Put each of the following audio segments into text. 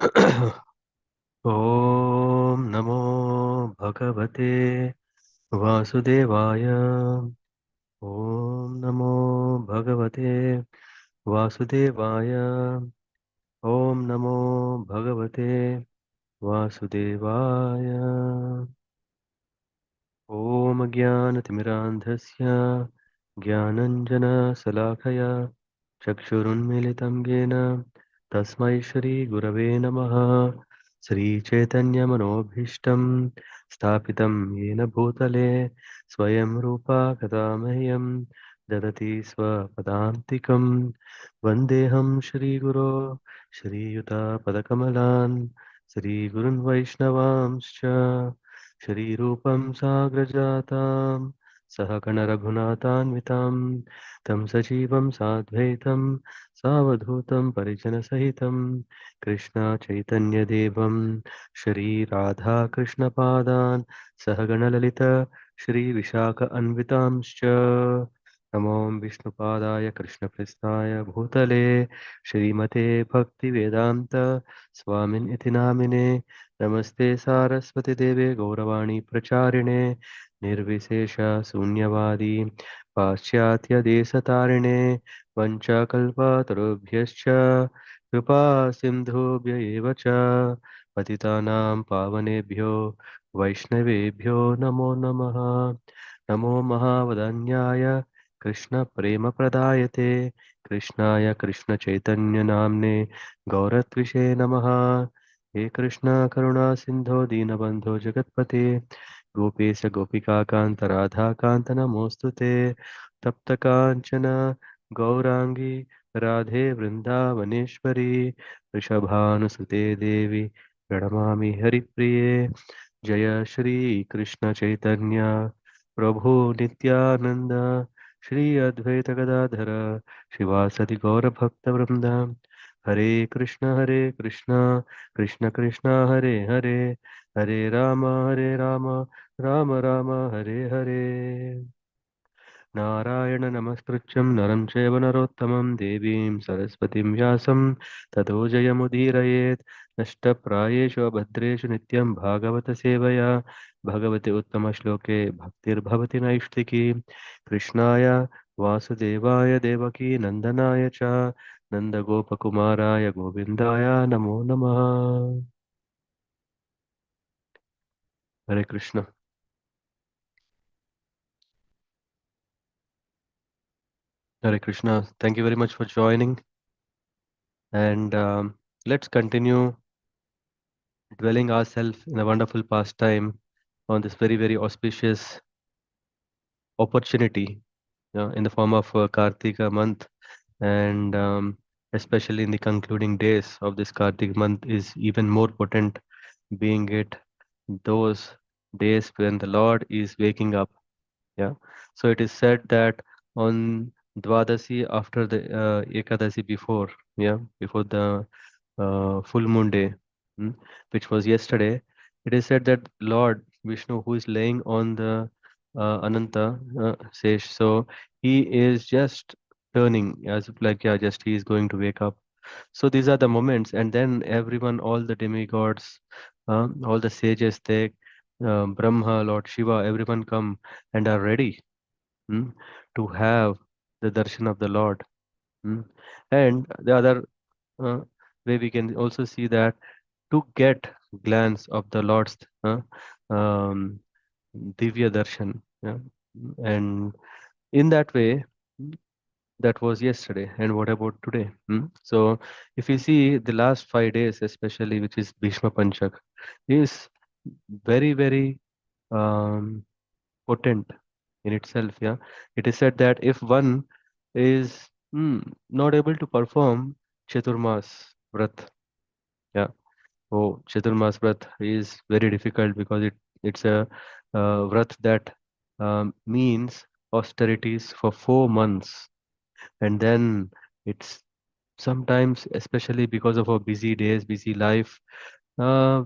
ॐ नमो भगवते वासुदेवाय। ॐ नमो भगवते वासुदेवाय। ॐ नमो भगवते वासुदेवाय। ॐ ज्ञानतिमिरान्धस्य ज्ञानञ्जनशलाखया चक्षुरुन्मीलितं येन तस्मै श्रीगुरवे नमः। श्रीचैतन्यमनोभीष्टं स्थापितं येन भूतले स्वयं रूपा कदा मह्यं ददति स्वपदान्तिकं। वन्देऽहं श्रीगुरो श्रीयुतापदकमलान् श्रीगुरुन् वैष्णवांश्च श्रीरूपं साग्रजातां सहगणरघुनाथान्वितां तं सजीवं साद्वैतं सावधूतं परिजनसहितं कृष्णचैतन्यदेवं श्रीराधाकृष्णपादान् सहगणललित श्रीविशाख अन्वितांश्च नमो विष्णुपादाय कृष्णप्रेष्ठाय भूतले श्रीमते भक्तिवेदान्त स्वामिन् इति नामिने नमस्ते सारस्वती देवे गौरवाणी प्रचारिणे निर्विशेष शून्यवादी पाश्चात्यदेशतारिणे वञ्चकल्पतरुभ्यश्च कृपा सिन्धुभ्य एव च पतितानां पावनेभ्यो वैष्णवेभ्यो नमो नमः। नमो महावदन्याय कृष्णप्रेमप्रदायते कृष्णाय कृष्णचैतन्यनाम्ने गौरत्विषे नमः। हे कृष्ण करुणा सिंधो दीनबंधो जगत्पते गोपेश गोपिकाकांत राधाकांत नमोस्तुते तप्त कांचन गौरांगी राधे वृंदावनेश्वरी वृषभानुसुते देवी प्रणमामि हरिप्रिये। जय श्री कृष्ण चैतन्य प्रभु नित्यानंद श्री अद्वैत गदाधर शिवासदि गौर भक्त वृंद। हरे कृष्ण कृष्ण कृष्ण हरे हरे हरे राम राम राम हरे हरे। नारायण नमस्कृत्यं नरं चैव नरोत्तमं देवीं सरस्वतीं व्यासं ततो जयमुदीरयेत्। नष्टप्रायेषु अभद्रेषु नित्यं भागवत सेवया भगवते उत्तमश्लोके भक्तिर्भवति नैष्ठिकी। कृष्णाय वासुदेवाय देवकी नन्दनाय च नन्दगोपकुमाराय गोविन्दाय नमो नमः। हरे Krishna. Hare Krishna. Thank you very much for joining. And let's continue dwelling ourselves in a wonderful pastime on this very, very auspicious opportunity in the form of Kartika month. And especially in the concluding days of this Kartik month is even more potent, being it those days when the Lord is waking up. Yeah. So it is said that on Dwadasi after the Ekadasi before, yeah, before the full moon day, mm, which was yesterday, it is said that Lord Vishnu, who is laying on the Ananta Sesh, so he is just turning as if like, yeah, just he is going to wake up. So these are the moments, and then everyone, all the demigods, all the sages, they, Brahma, Lord Shiva, everyone come and are ready mm, to have the darshan of the Lord. Mm. And the other uh, way we can also see that to get glance of the Lord's um, Divya Darshan. Yeah? And in that way, mm, that was yesterday. And what about today? Mm? So if you see the last 5 days, especially which is Bhishma Panchak, is very, very um, potent in itself. Yeah, it is said that if one is not able to perform Chaturmas Vrat, yeah, oh, Chaturmas Vrat is very difficult because it's a Vrat that means austerities for 4 months, and then it's sometimes, especially because of our busy days, busy life,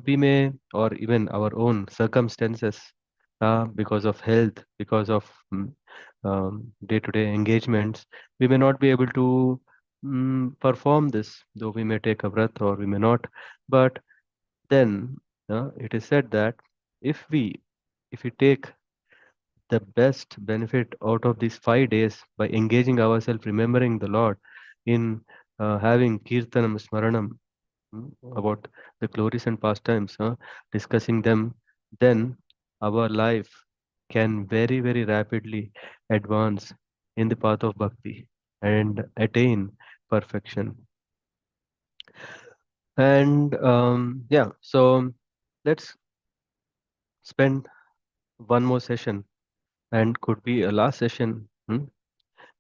we may, or even our own circumstances, because of health, because of day-to-day engagements, we may not be able to. perform this, though we may take a breath or we may not. But then it is said that if we if we take the best benefit out of these 5 days by engaging ourselves, remembering the Lord in having kirtanam, smaranam, about the glories and pastimes, discussing them, then our life can very, very rapidly advance in the path of bhakti and attain perfection. And yeah, so let's spend one more session and could be a last session,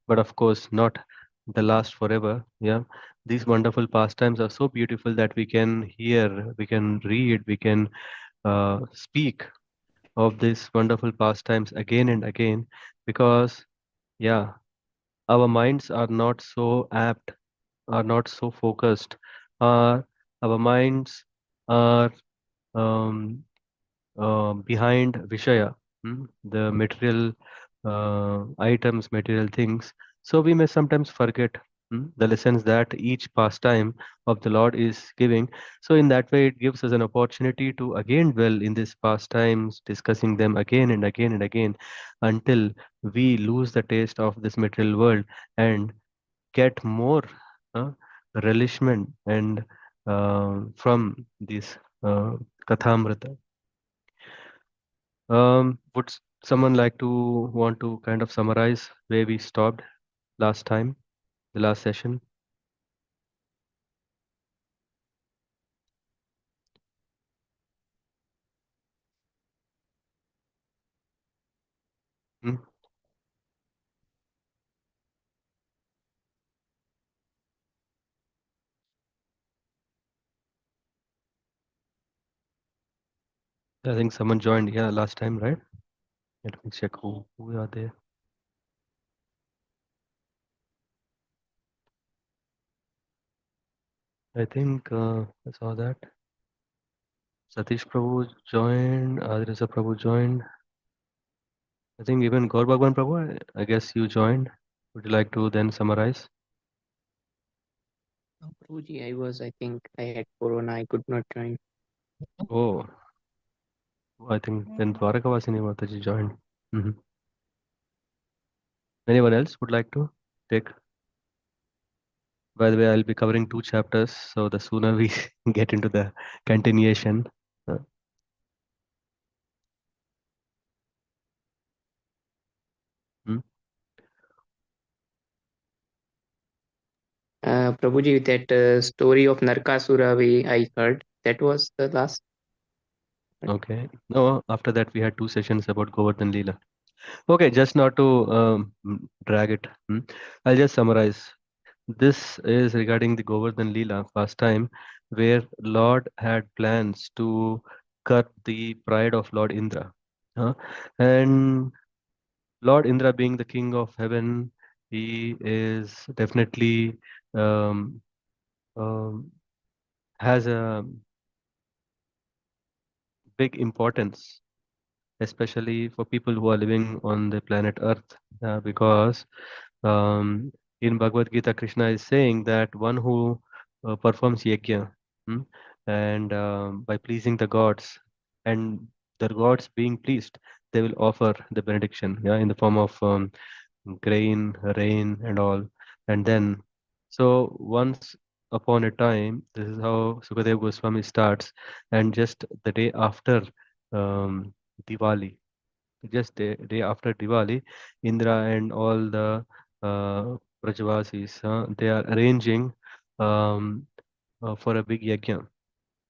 but of course not the last forever. Yeah, these wonderful pastimes are so beautiful that we can hear, we can read, we can speak of these wonderful pastimes again and again, because yeah, our minds are not so apt, are not so focused, our minds are um, behind Vishaya, the material items, material things. So we may sometimes forget the lessons that each pastime of the Lord is giving. So in that way, it gives us an opportunity to again dwell in these pastimes, discussing them again and again and again until we lose the taste of this material world and get more uh, relishment and from this Kathamrita. Would someone like to want to kind of summarize where we stopped last time, the last session? Hmm? I think someone joined, yeah, last time, right? Let me check who are there. I think I saw that. Satish Prabhu joined, Adrisa Prabhu joined. I think even Gaur Bhagwan Prabhu, I guess you joined. Would you like to then summarize? Prabhuji, I think I had corona. I could not join. Oh, I think then Dwarakavasini Mataji joined. Hmm. Anyone else would like to take? By the way, I'll be covering two chapters, so the sooner we get into the continuation. Uh, hmm, Prabhuji, that story of Narkasura I heard, that was the last one. okay. No, after that we had two sessions about Govardhan Lila. Okay, just not to drag it, I'll just summarize. This is regarding the Govardhan Lila pastime, where Lord had plans to cut the pride of Lord Indra. Uh, and Lord Indra, being the king of heaven, he is definitely um, um, has a big importance, especially for people who are living on the planet Earth, because um, in Bhagavad Gita, Krishna is saying that one who performs yajna, hmm, and by pleasing the gods, and the gods being pleased, they will offer the benediction, yeah, in the form of grain, rain, and all. And then, so once upon a time, this is how Sukadeva Goswami starts, and just the day after um, Diwali, just day after Diwali, Indra and all the Brajavasis, they are arranging um, for a big yajna.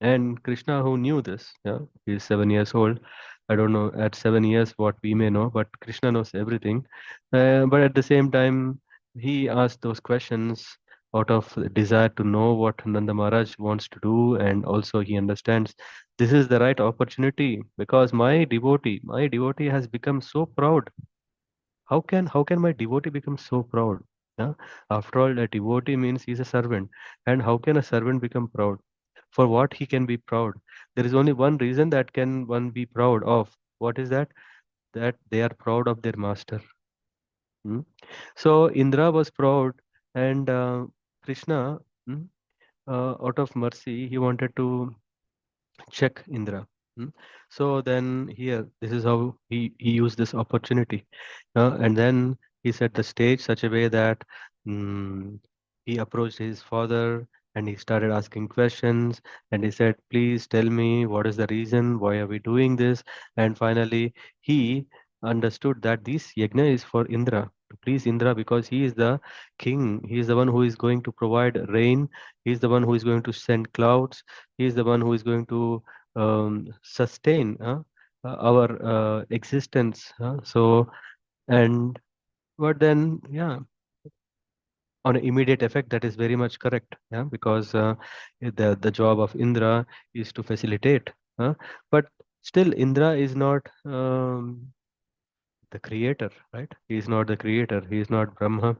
And Krishna, who knew this, yeah, he's 7 years old. I don't know at 7 years what we may know, but Krishna knows everything. But at the same time, he asked those questions out of desire to know what Nanda Maharaj wants to do, and also he understands this is the right opportunity because my devotee has become so proud. How can my devotee become so proud? Yeah? After all, a devotee means he's a servant, and how can a servant become proud? For what he can be proud? There is only one reason that can one be proud of. What is that? That they are proud of their master. Hmm? So Indra was proud, and Krishna, mm, out of mercy, he wanted to check Indra. Mm. So then here, this is how he used this opportunity. And then he set the stage such a way that mm, he approached his father and he started asking questions and he said, please tell me what is the reason, why are we doing this? And finally, he understood that this yajna is for Indra, to please Indra because he is the king. He is the one who is going to provide rain. He is the one who is going to send clouds. He is the one who is going to sustain our existence. And but then, yeah, on an immediate effect, that is very much correct. Yeah, because the job of Indra is to facilitate. But still, Indra is not the creator, right? He is not the creator. He is not Brahma,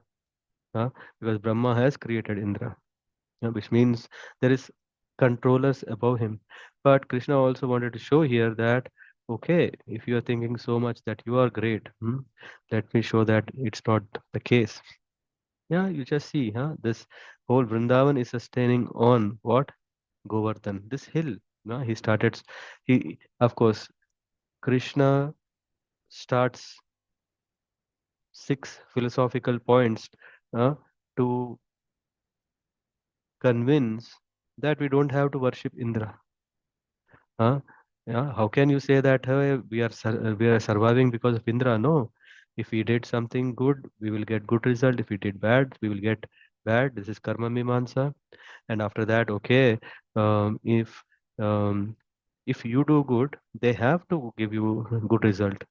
uh, because Brahma has created Indra, which means there is controllers above him. But Krishna also wanted to show here that, okay, if you are thinking so much that you are great, let me show that it's not the case. Yeah, you just see, this whole Vrindavan is sustaining on what? Govardhan, this hill. He started, of course, Krishna starts six philosophical points uh, to convince that we don't have to worship Indra. Huh? Yeah, how can you say that hey, we are surviving because of Indra? No. If we did something good, we will get good result. If we did bad, we will get bad. This is karma mimamsa. And after that, okay, um, if um, if you do good, they have to give you good result.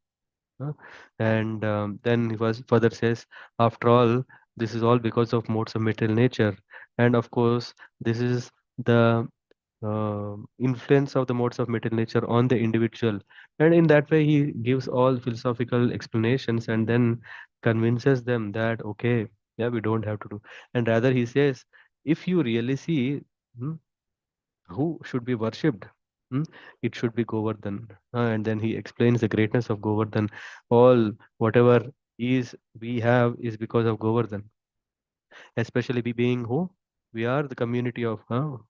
Huh? And then he was further says, after all, this is all because of modes of material nature. And of course, this is the influence of the modes of material nature on the individual. And in that way, he gives all philosophical explanations and then convinces them that, okay, yeah, we don't have to do. And rather, he says, if you really see hmm, who should be worshipped, hmm, it should be Govardhan. And then he explains the greatness of Govardhan. All whatever is we have is because of Govardhan, especially we being who? We are the community of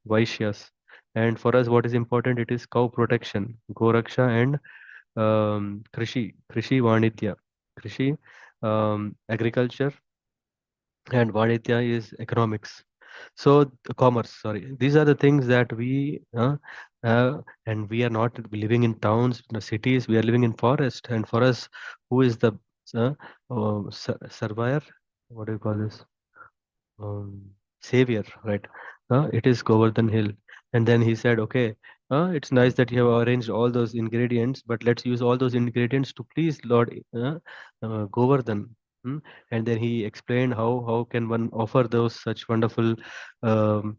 Vaishyas. And for us, what is important? It is cow protection, Goraksha and Krishi Vanidya. Krishi, agriculture, and Vanidya is economics. So, commerce, sorry. These are the things that we, and we are not living in towns, cities, we are living in forest. And for us, who is the uh, surveyor? What do you call this? um, savior, right? It is Govardhan Hill. And then he said, okay, it's nice that you have arranged all those ingredients, but let's use all those ingredients to please Lord Govardhan. Hmm? And then he explained how can one offer those such wonderful um,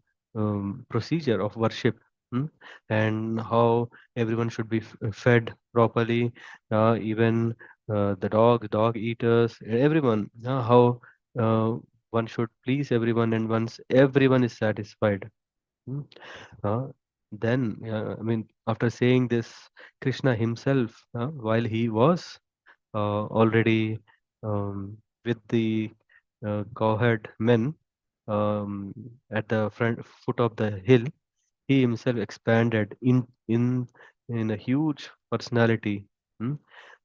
procedure of worship. Hmm? And how everyone should be fed properly, even the dog eaters, everyone, how uh, one should please everyone, and once everyone is satisfied, hmm, uh, then I mean, after saying this, Krishna himself, while he was already with the cowherd men um, at the front foot of the hill, he himself expanded in a huge personality. Hmm?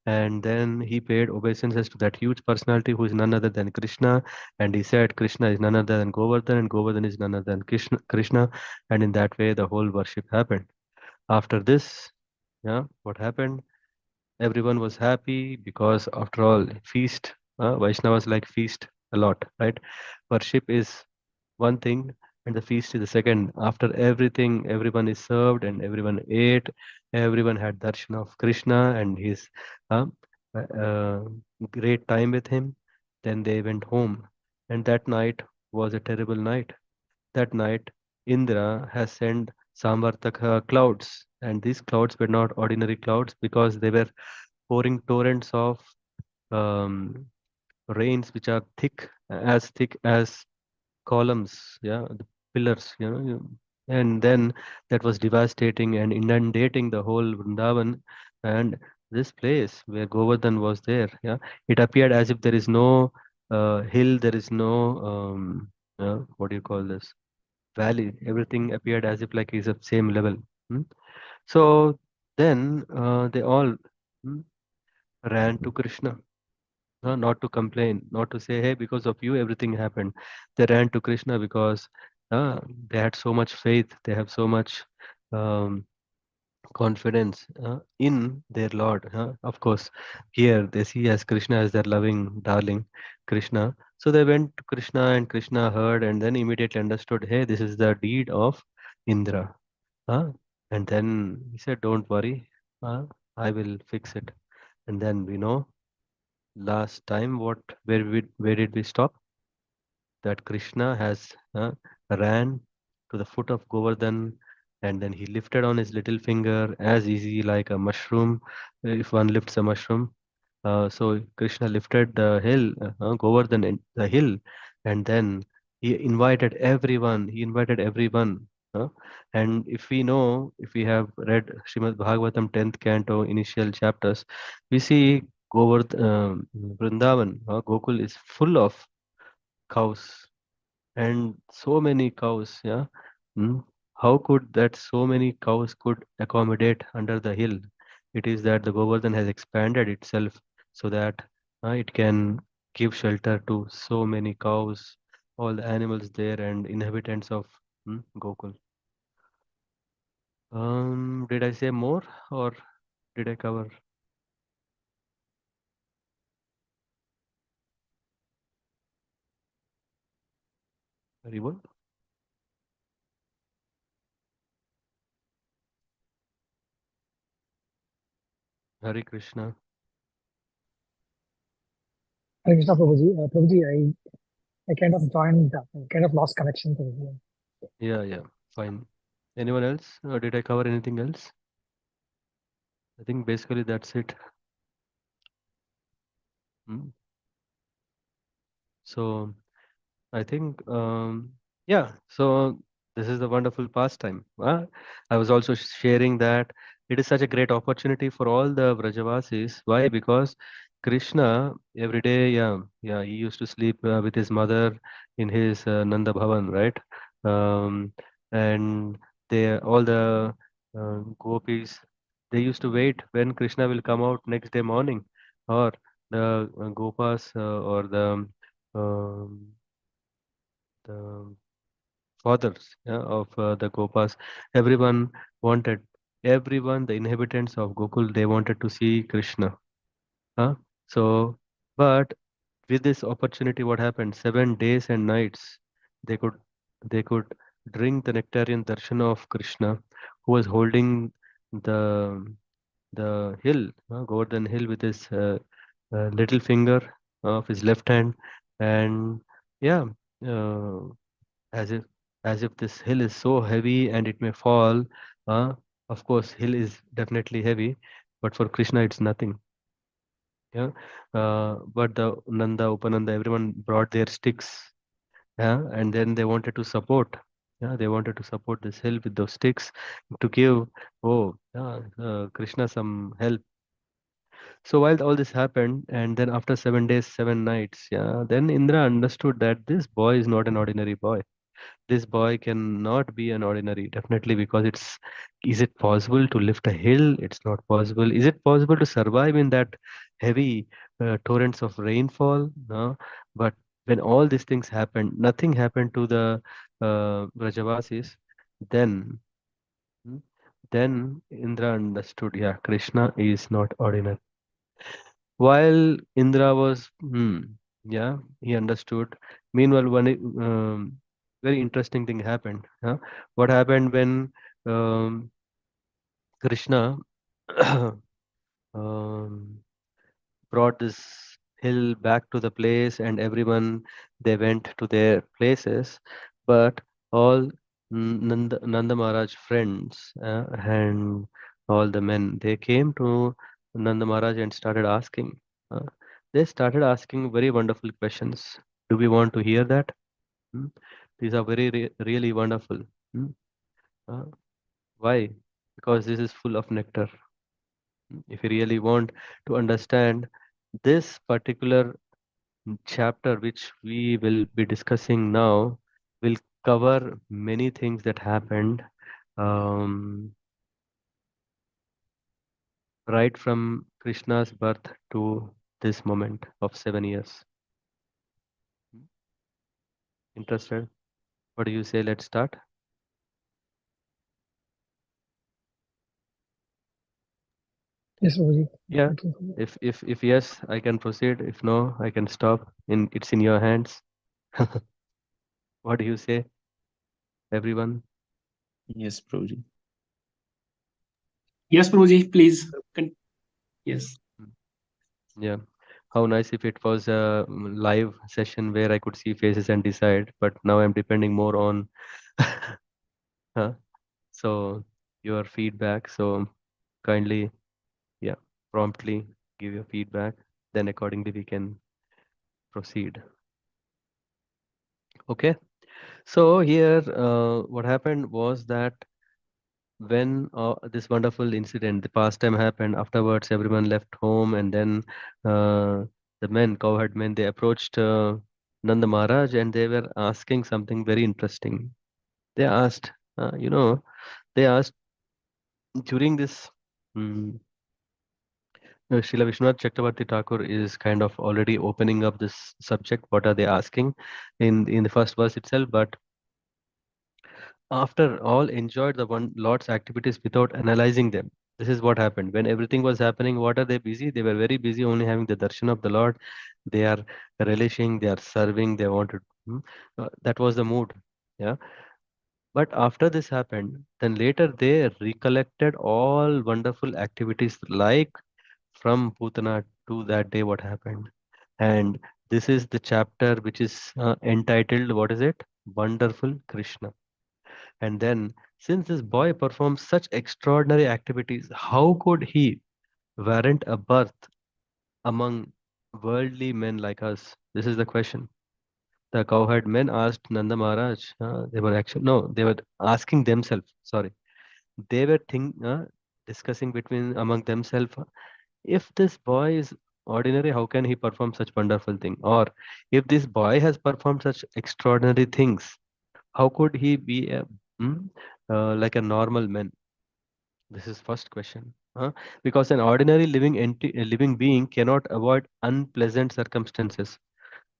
And then he paid obeisances to that huge personality who is none other than Krishna. And he said, Krishna is none other than Govardhan, and Govardhan is none other than Krishna. And in that way, the whole worship happened. After this, yeah, what happened? Everyone was happy because, after all, feast. Vaishnavas like feast a lot, right? Worship is one thing and the feast is the second. After everything, everyone is served and everyone ate. Everyone had darshan of Krishna and his uh, uh, great time with him. Then they went home. And that night was a terrible night. That night, Indra has sent Samvartaka clouds. And these clouds were not ordinary clouds because they were pouring torrents of um, rains which are thick as columns, yeah, the pillars, and then that was devastating and inundating the whole Vrindavan. And this place where Govardhan was there, yeah, it appeared as if there is no hill, there is no what do you call this? Valley. Everything appeared as if like is of same level. Hmm? So then they all hmm, ran to Krishna. Not to complain, not to say, hey, because of you, everything happened. They ran to Krishna because they had so much faith, they have so much um, confidence in their Lord. Of course, here they see as Krishna as their loving darling, Krishna. So they went to Krishna, and Krishna heard and then immediately understood, hey, this is the deed of Indra. Huh? And then he said, don't worry, I will fix it. And then we know last time where did we stop? That Krishna has ran to the foot of Govardhan, and then he lifted on his little finger as easy like a mushroom, if one lifts a mushroom. So Krishna lifted the hill, Govardhan, the hill, and then he invited everyone. He invited everyone. Uh, and if we know, if we have read Srimad Bhagavatam 10th canto initial chapters, we see Vrindavan, Gokul is full of cows and so many cows. Yeah. Hmm. How could that so many cows could accommodate under the hill? It is that the Govardhan has expanded itself so that it can give shelter to so many cows, all the animals there, and inhabitants of Gokul. Did I say more or did I cover very well? Hare Krishna. Hare Krishna Prabhuji. Prabhuji, I kind of joined, kind of lost connection, Prabhuji. Yeah, yeah, fine. Anyone else? Or did I cover anything else? I think basically that's it. Hmm. So I think, yeah, so this is a wonderful pastime. I was also sharing that it is such a great opportunity for all the Vrajavasis. Why? Because Krishna every day, yeah, yeah, he used to sleep with his mother in his Nanda Bhavan, right? Um, and all the gopis, they used to wait when Krishna will come out next day morning, or the gopas or um, the fathers, yeah, of the Gopas. Everyone wanted, everyone, the inhabitants of Gokul, they wanted to see Krishna. Huh? So, but with this opportunity, what happened? 7 days and nights, they could they could drink the nectarian darshan of Krishna, who was holding the hill, Govardhan hill, with his little finger of his left hand, and yeah. Uh, as if this hill is so heavy and it may fall. uh, of course hill is definitely heavy, but for Krishna it's nothing. Yeah. But the Nanda, Upananda, everyone brought their sticks. Yeah, and then they wanted to support. Yeah, they wanted to support this hill with those sticks to give, oh yeah, Krishna some help. So while all this happened, and then after 7 days 7 nights, yeah, then Indra understood that this boy is not an ordinary boy. This boy cannot be an ordinary, definitely, because it's, is it possible to lift a hill? It's not possible. Is it possible to survive in that heavy torrents of rainfall? No. But when all these things happened, nothing happened to the Vrajavasis. Then hmm, then Indra understood, yeah, Krishna is not ordinary. While Indra was, yeah, he understood. Meanwhile, very interesting thing happened. What happened when um, Krishna um, brought this hill back to the place, and everyone, they went to their places, but all Nanda Maharaj friends and all the men, they came to Nanda Maharaj and started asking. Uh, they started asking very wonderful questions. Do we want to hear that? Hmm? These are really wonderful. Hmm? Uh, why? Because this is full of nectar. If you really want to understand this particular chapter which we will be discussing now, We'll cover many things that happened um, right from Krishna's birth to this moment of 7 years. Interested? What do you say? Let's start. Yes, Prabhuji. Yeah. Looking forward. If yes, I can proceed. If no, I can stop. It's in your hands. What do you say, everyone? Yes, Prabhuji. Yes, Prabhuji, please. Yes. Mm. Yeah. How nice if it was a live session where I could see faces and decide, but now I'm depending more on huh? So your feedback. So kindly, yeah, promptly give your feedback. Then accordingly we can proceed. Okay. So here, what happened was that when this wonderful incident, the past time happened, afterwards everyone left home, and then the men, cowherd men, they approached Nanda Maharaj and they were asking something very interesting. They asked, you know, they asked during this. Srila Vishwanath Chakravarti Thakur is kind of already opening up this subject. What are they asking in the first verse itself? But after all enjoyed the one Lord's activities without analyzing them. This is what happened. When everything was happening, what are they busy? They were very busy only having the darshan of the Lord. They are relishing, they are serving, they wanted. That was the mood. Yeah. But after this happened, then later they recollected all wonderful activities like from Putana to that day what happened. And this is the chapter which is entitled, what is it? Wonderful Krishna. And then, since this boy performs such extraordinary activities, how could he warrant a birth among worldly men like us? This is the question. The cowherd men asked Nanda Maharaj. They were actually no, they were asking themselves. Sorry, they were discussing between among themselves. If this boy is ordinary, how can he perform such wonderful thing? Or if this boy has performed such extraordinary things, how could he be hmm, like a normal man? This is first question. Because an ordinary living being cannot avoid unpleasant circumstances,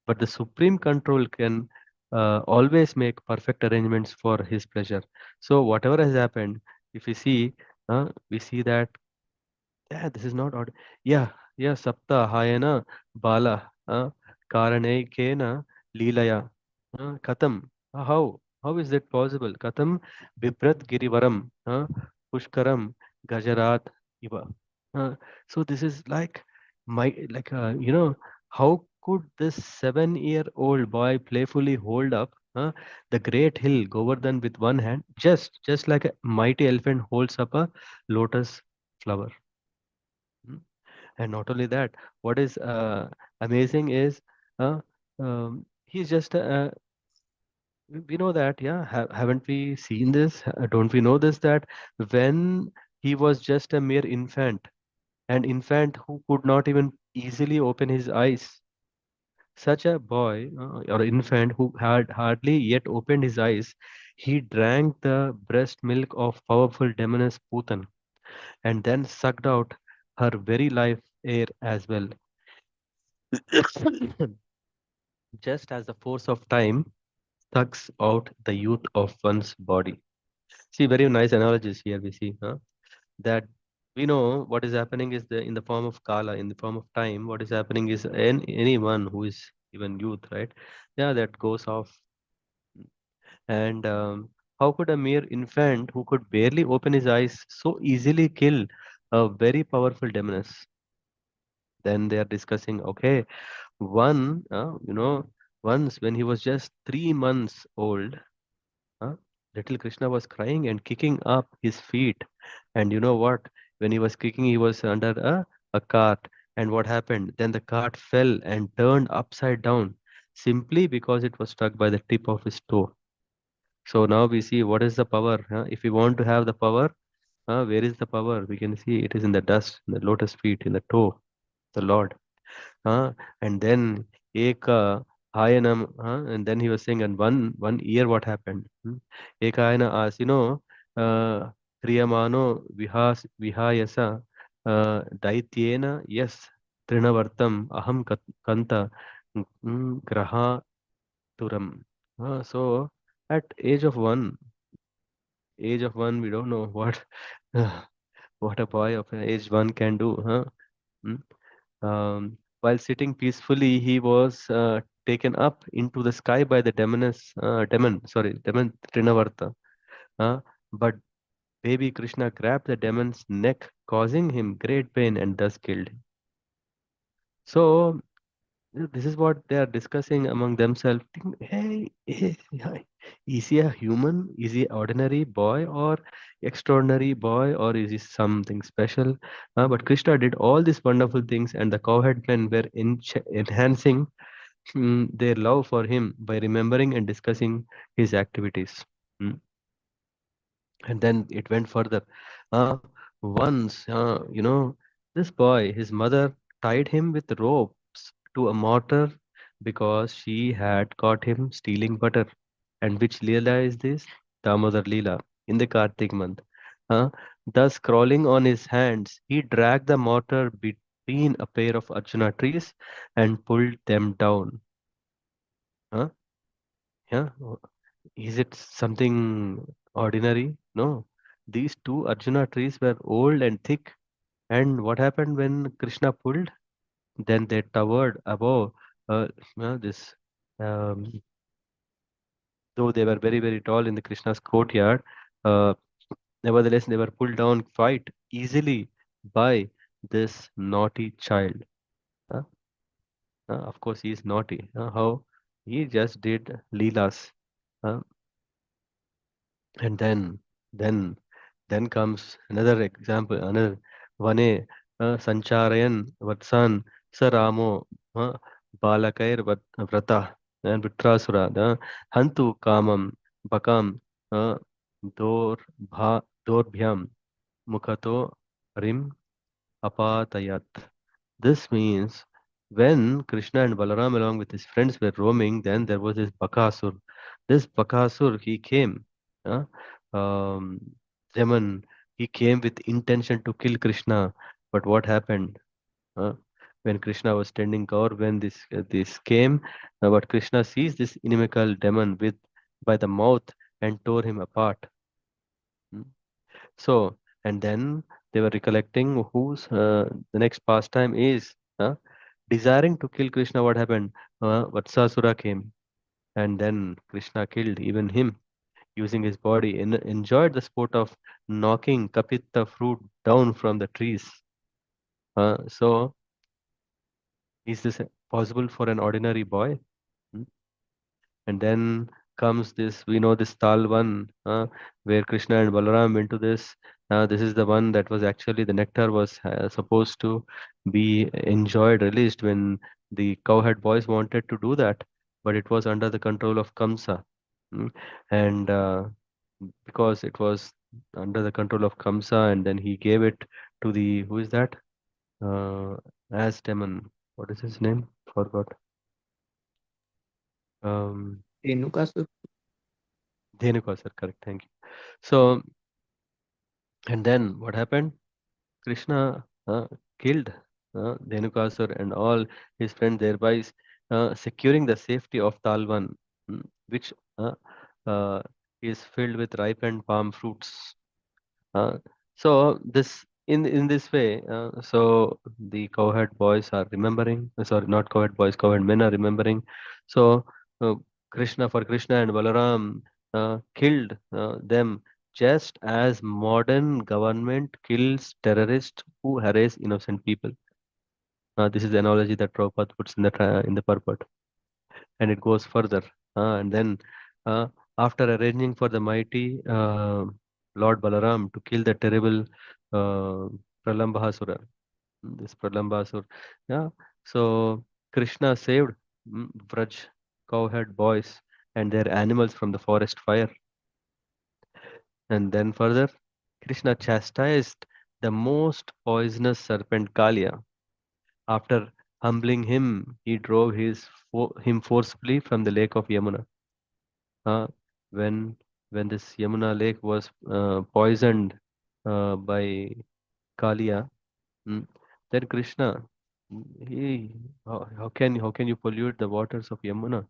but the supreme control can always make perfect arrangements for his pleasure. So whatever has happened, if we see that yeah, this is not odd. Yeah, yeah, Sapta Hayana Bala Karanekena Leelaya. Katham. How is that possible? Katham Biprat Girivaram Pushkaram Gajarat Iva. Uh, so this is like how could this 7-year-old boy playfully hold up the great hill Govardhan with one hand, just like a mighty elephant holds up a lotus flower. Mm. And not only that, what is amazing is uh, he's just we know that yeah haven't we seen this? Don't we know this that when he was just a mere infant, an infant who could not even easily open his eyes, such a boy or infant who had hardly yet opened his eyes, he drank the breast milk of powerful demoness Putan and then sucked out her very life air as well. Just as the force of time sucks out the youth of one's body. See, very nice analogies here we see, that we know what is happening is in the form of Kala, in the form of time, what is happening is anyone who is even youth, right? Yeah, that goes off. And how could a mere infant who could barely open his eyes so easily kill a very powerful demoness? Then they are discussing, okay, once when he was just 3 months old, huh, little Krishna was crying and kicking up his feet. And you know what? When he was kicking, he was under a cart. And what happened? Then the cart fell and turned upside down simply because it was stuck by the tip of his toe. So now we see what is the power. If we want to have the power, where is the power? We can see it is in the dust, in the lotus feet, in the toe, the Lord. And then एक And then he was saying, and one year what happened? Ekayana asked, uh, Triyamano vihayasa daityena, yes, trinavartam aham kanta graha turam. So at age of one, we don't know what what a boy of age one can do, huh? Mm. While sitting peacefully, he was taken up into the sky by the demon Trinavarta. Uh, but baby Krishna grabbed the demon's neck, causing him great pain and thus killed him. So this is what they are discussing among themselves. Hey, hey, is he a human? Is he ordinary boy or extraordinary boy or is he something special? But Krishna did all these wonderful things, and the cowherd men were enhancing their love for him by remembering and discussing his activities. Mm. And then it went further. Once, this boy, his mother tied him with ropes to a mortar because she had caught him stealing butter. And which Leela is this? Damodar Leela in the Kartik month. Uh, Thus, crawling on his hands, he dragged the mortar between a pair of Arjuna trees and pulled them down. Huh? Yeah. Is it something ordinary? No. These two Arjuna trees were old and thick. And what happened when Krishna pulled? Then they towered above this. Um, though they were very, very tall in the Krishna's courtyard, uh, nevertheless, they were pulled down quite easily by this naughty child. Uh, of course, he is naughty. How? He just did Leelas. Uh, And then, then comes another example, another Vane Sancharayan Vatsan Saramo Balakair Vrata and Vitrasura Hantu Kamam Bakam uh, Dor Dorbhyam Mukato Rim Apatayat. This means when Krishna and Balaram, along with his friends, were roaming, then there was this Bakasur. This Bakasur, he came. Uh, um, Raman, he came with intention to kill Krishna. But what happened? Uh, when Krishna was tending cow, when this came, but Krishna seized this inimical demon with by the mouth and tore him apart. Hmm. So, and then they were recollecting whose the next pastime is. Desiring to kill Krishna, what happened? Vatsasura came, and then Krishna killed even him using his body and enjoyed the sport of knocking Kapita fruit down from the trees. So, is this possible for an ordinary boy? Hmm? And then comes this, we know this Tal one, where Krishna and Balaram went to this. This is the one that was actually the nectar was supposed to be enjoyed, released when the cowherd boys wanted to do that, but it was under the control of Kamsa. Mm. And because it was under the control of Kamsa, and then he gave it to the, who is that? Uh, as demon. What is his name? Forgot. Um, Renukasur. Dhenuka, sir, correct. Thank you. So, and then what happened? Krishna killed Dhenukasur and all his friends, thereby securing the safety of Talvan, which uh, uh, is filled with ripened palm fruits. Uh, so this in this way, so the cowherd boys are remembering. Sorry, not cowherd boys, cowherd men are remembering. So uh, Krishna and Balaram killed them just as modern government kills terrorists who harass innocent people. This is the analogy that Prabhupada puts in the purport, and it goes further. And then, uh, after arranging for the mighty Lord Balaram to kill the terrible uh, Pralambasura, this Pralambasur, yeah. So Krishna saved Vraj cowherd boys and their animals from the forest fire, and then further, Krishna chastised the most poisonous serpent Kalia after Humbling him, he drove him forcefully from the lake of Yamuna. Uh, when when this Yamuna lake was poisoned by Kaliya, mm, then Krishna, he how can you pollute the waters of Yamuna?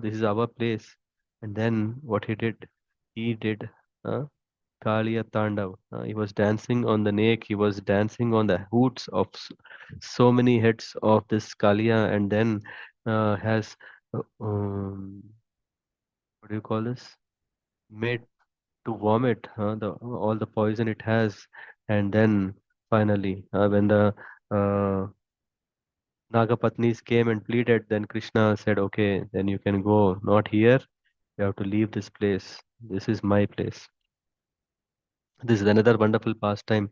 This is our place. And then what he did uh, Kaliya Tandav. He was dancing on the neck. He was dancing on the hoots of so many heads of this Kaliya, and then has what do you call this? Made to vomit the all the poison it has, and then finally when the uh, Nagapatnis came and pleaded, then Krishna said, "Okay, then you can go. Not here. You have to leave this place. This is my place." This is another wonderful pastime.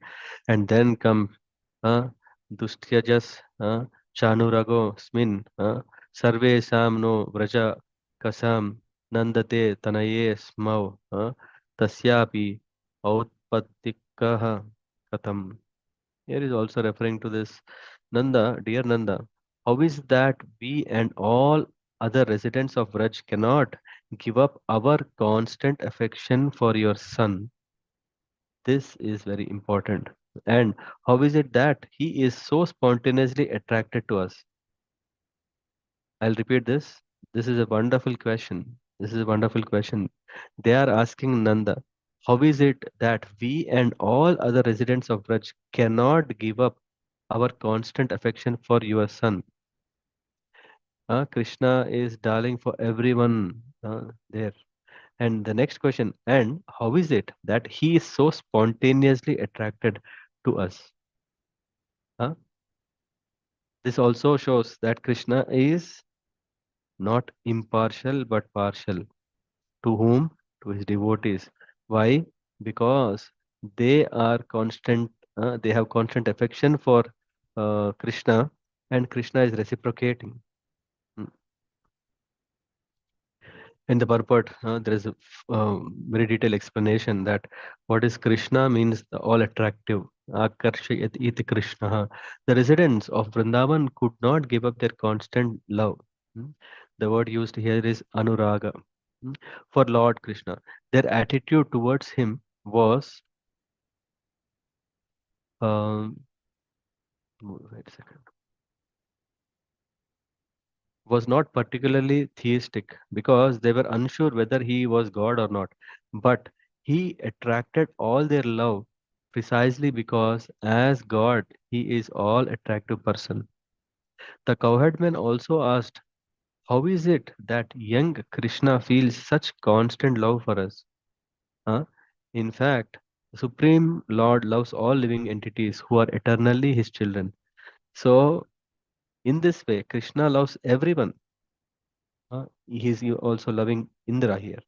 And then come Dustyajas Chanurago Smin Sarve Samno Vraja Kasam Nandate Tanaye Smau Tasyapi Outpatikaha Katam. Here is also referring to this Nanda, dear Nanda, how is that we and all other residents of Vraj cannot give up our constant affection for your son? This is very important. And how is it that he is so spontaneously attracted to us? I'll repeat this. This is a wonderful question. This is a wonderful question. They are asking Nanda, how is it that we and all other residents of Braj cannot give up our constant affection for your son? Krishna is darling for everyone there. And the next question, and how is it that he is so spontaneously attracted to us? Huh? This also shows that Krishna is not impartial but partial. To whom? To his devotees. Why? Because they are constant, they have constant affection for Krishna, and Krishna is reciprocating. Mm. In the purport, there is a very detailed explanation that what is Krishna means the all attractive. Akarshayat iti Krishna. The residents of Vrindavan could not give up their constant love. Mm. The word used here is anuraga. Mm. For Lord Krishna. Their attitude towards him was, wait a second, was not particularly theistic because they were unsure whether he was God or not. But he attracted all their love precisely because, as God, he is all attractive person. The cowherd man also asked, how is it that young Krishna feels such constant love for us? Huh? In fact, the Supreme Lord loves all living entities who are eternally his children. So, in this way, Krishna loves everyone. He's also loving Indra here.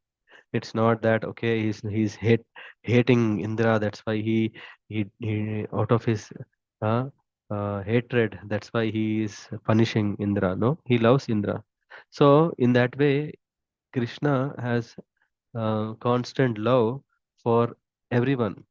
It's not that okay, he's hating Indra. That's why he out of his uh, hatred. That's why he is punishing Indra. No, he loves Indra. So in that way, Krishna has constant love for everyone,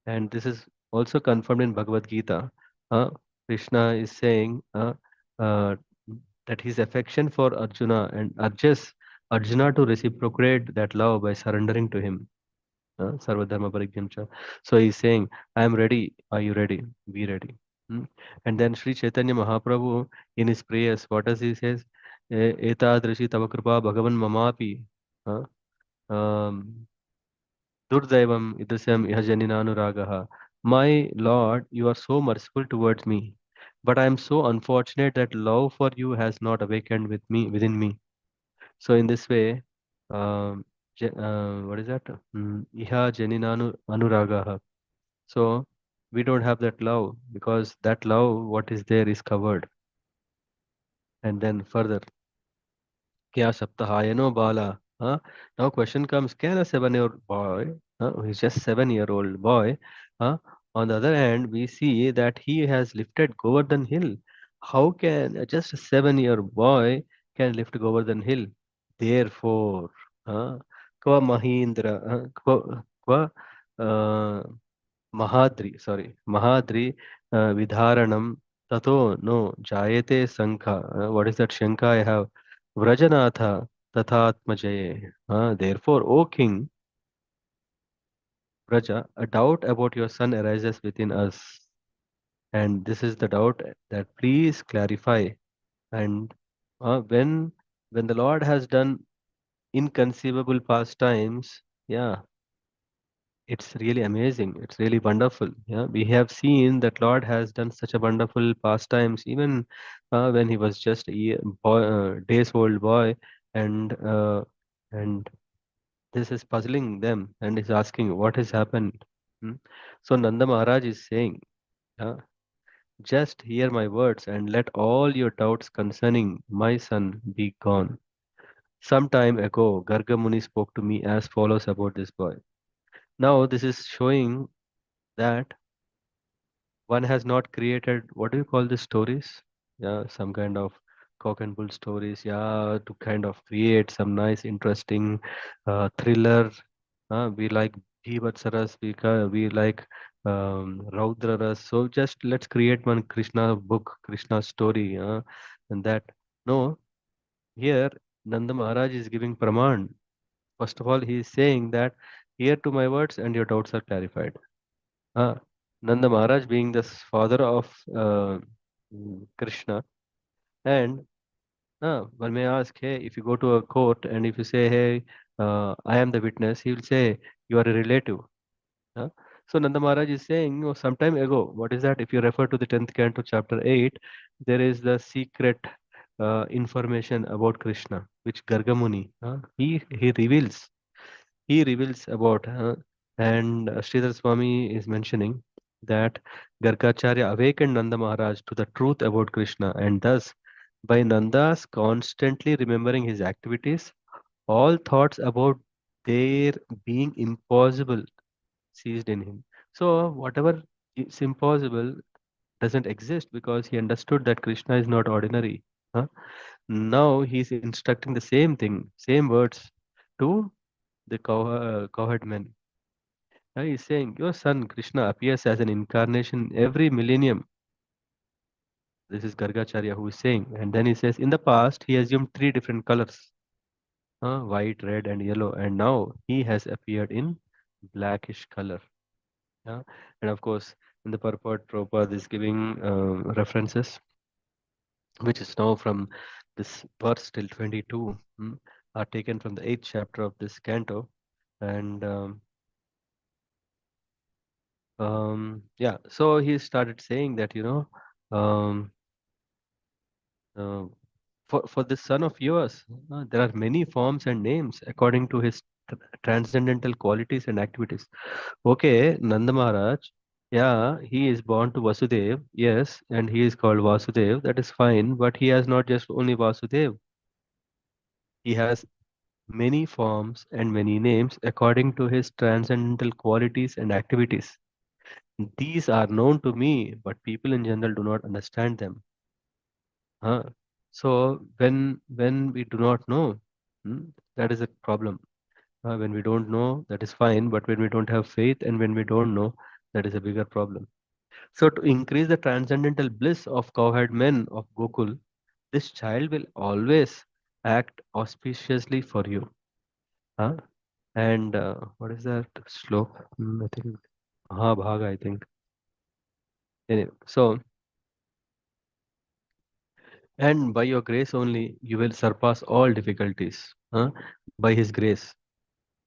and this is also confirmed in Bhagavad Gita. Uh, Krishna is saying uh, that his affection for Arjuna and urges Arjuna to reciprocate that love by surrendering to him. Sarvadharma Parityamcha. So he's saying, I am ready. Are you ready? Be ready. Hmm? And then Sri Chaitanya Mahaprabhu in his prayers, what does he says? Etadrishi tava kripa bhagavan mamapi. Uh, um, Durdaivam idasam ihajaninanuragaha. My Lord, you are so merciful towards me, but I am so unfortunate that love for you has not awakened within me. So in this way, what is that? Iha janinanu anuragaha. So we don't have that love because that love, what is there, is covered. And then further, Kya Saptahayano Bala? Huh? Now question comes, can a 7-year boy, he's just 7-year-old boy, huh? On the other hand, we see that he has lifted Govardhan Hill. How can just a 7-year boy can lift Govardhan Hill? Therefore, Kva Mahindra, Kva uh, Mahadri, sorry, Mahadri Vidharanam tato no jayate sankha. What is that shanka I have? Vrajanatha tathatmajaye. Therefore, O king, Vraja, a doubt about your son arises within us. And this is the doubt that please clarify. And when the Lord has done inconceivable pastimes, yeah, it's really amazing. It's really wonderful. Yeah, we have seen that Lord has done such a wonderful pastimes, even when he was just a days old boy, and uh, and this is puzzling them, and is asking what has happened. Hmm? So Nanda Maharaj is saying, uh, just hear my words and let all your doubts concerning my son be gone. Some time ago, Garga Muni spoke to me as follows about this boy. Now, this is showing that one has not created, what do you call these stories? Yeah, some kind of cock and bull stories. Yeah, to kind of create some nice, interesting thriller. We like Bhivatsaras, we like Raudraras. So just let's create one Krishna book, Krishna story. And that, no, here Nanda Maharaj is giving Praman. First of all, he is saying that hear to my words and your doubts are clarified. Uh, Nanda Maharaj being the father of Krishna, and one may ask, hey, if you go to a court and if you say, hey, I am the witness, he will say, you are a relative. Uh, so Nanda Maharaj is saying, oh, some time ago, what is that? If you refer to the 10th canto, chapter 8, there is the secret information about Krishna, which Gargamuni, he reveals. He reveals about, and Sridhar Swami is mentioning that Gargacharya awakened Nanda Maharaj to the truth about Krishna, and thus, by Nanda's constantly remembering his activities, all thoughts about their being impossible ceased in him. So, whatever is impossible doesn't exist because he understood that Krishna is not ordinary. Huh? Now he's instructing the same thing, same words to the cowherd men. He's saying, your son Krishna appears as an incarnation every millennium. This is Gargacharya who is saying. And then he says, in the past, he assumed three different colors, white, red, and yellow. And now he has appeared in blackish color. Yeah? And of course, in the purport, Prabhupada is giving references, which is now from this verse till 22, are taken from the 8th chapter of this canto. And yeah, so he started saying that, um, uh, for this son of yours, there are many forms and names according to his transcendental qualities and activities. Okay, Nanda Maharaj, yeah, he is born to Vasudev, yes, and he is called Vasudev, that is fine, but he has not just only Vasudev. He has many forms and many names according to his transcendental qualities and activities. These are known to me, but people in general do not understand them. Huh? So when we do not know, that is a problem. When we don't know, that is fine, but when we don't have faith and when we don't know, that is a bigger problem. So to increase the transcendental bliss of cowherd men of Gokul, this child will always act auspiciously for you. Huh? And what is that slope? I think Mahabhaga, I think. Anyway, so and by your grace only you will surpass all difficulties. By his grace,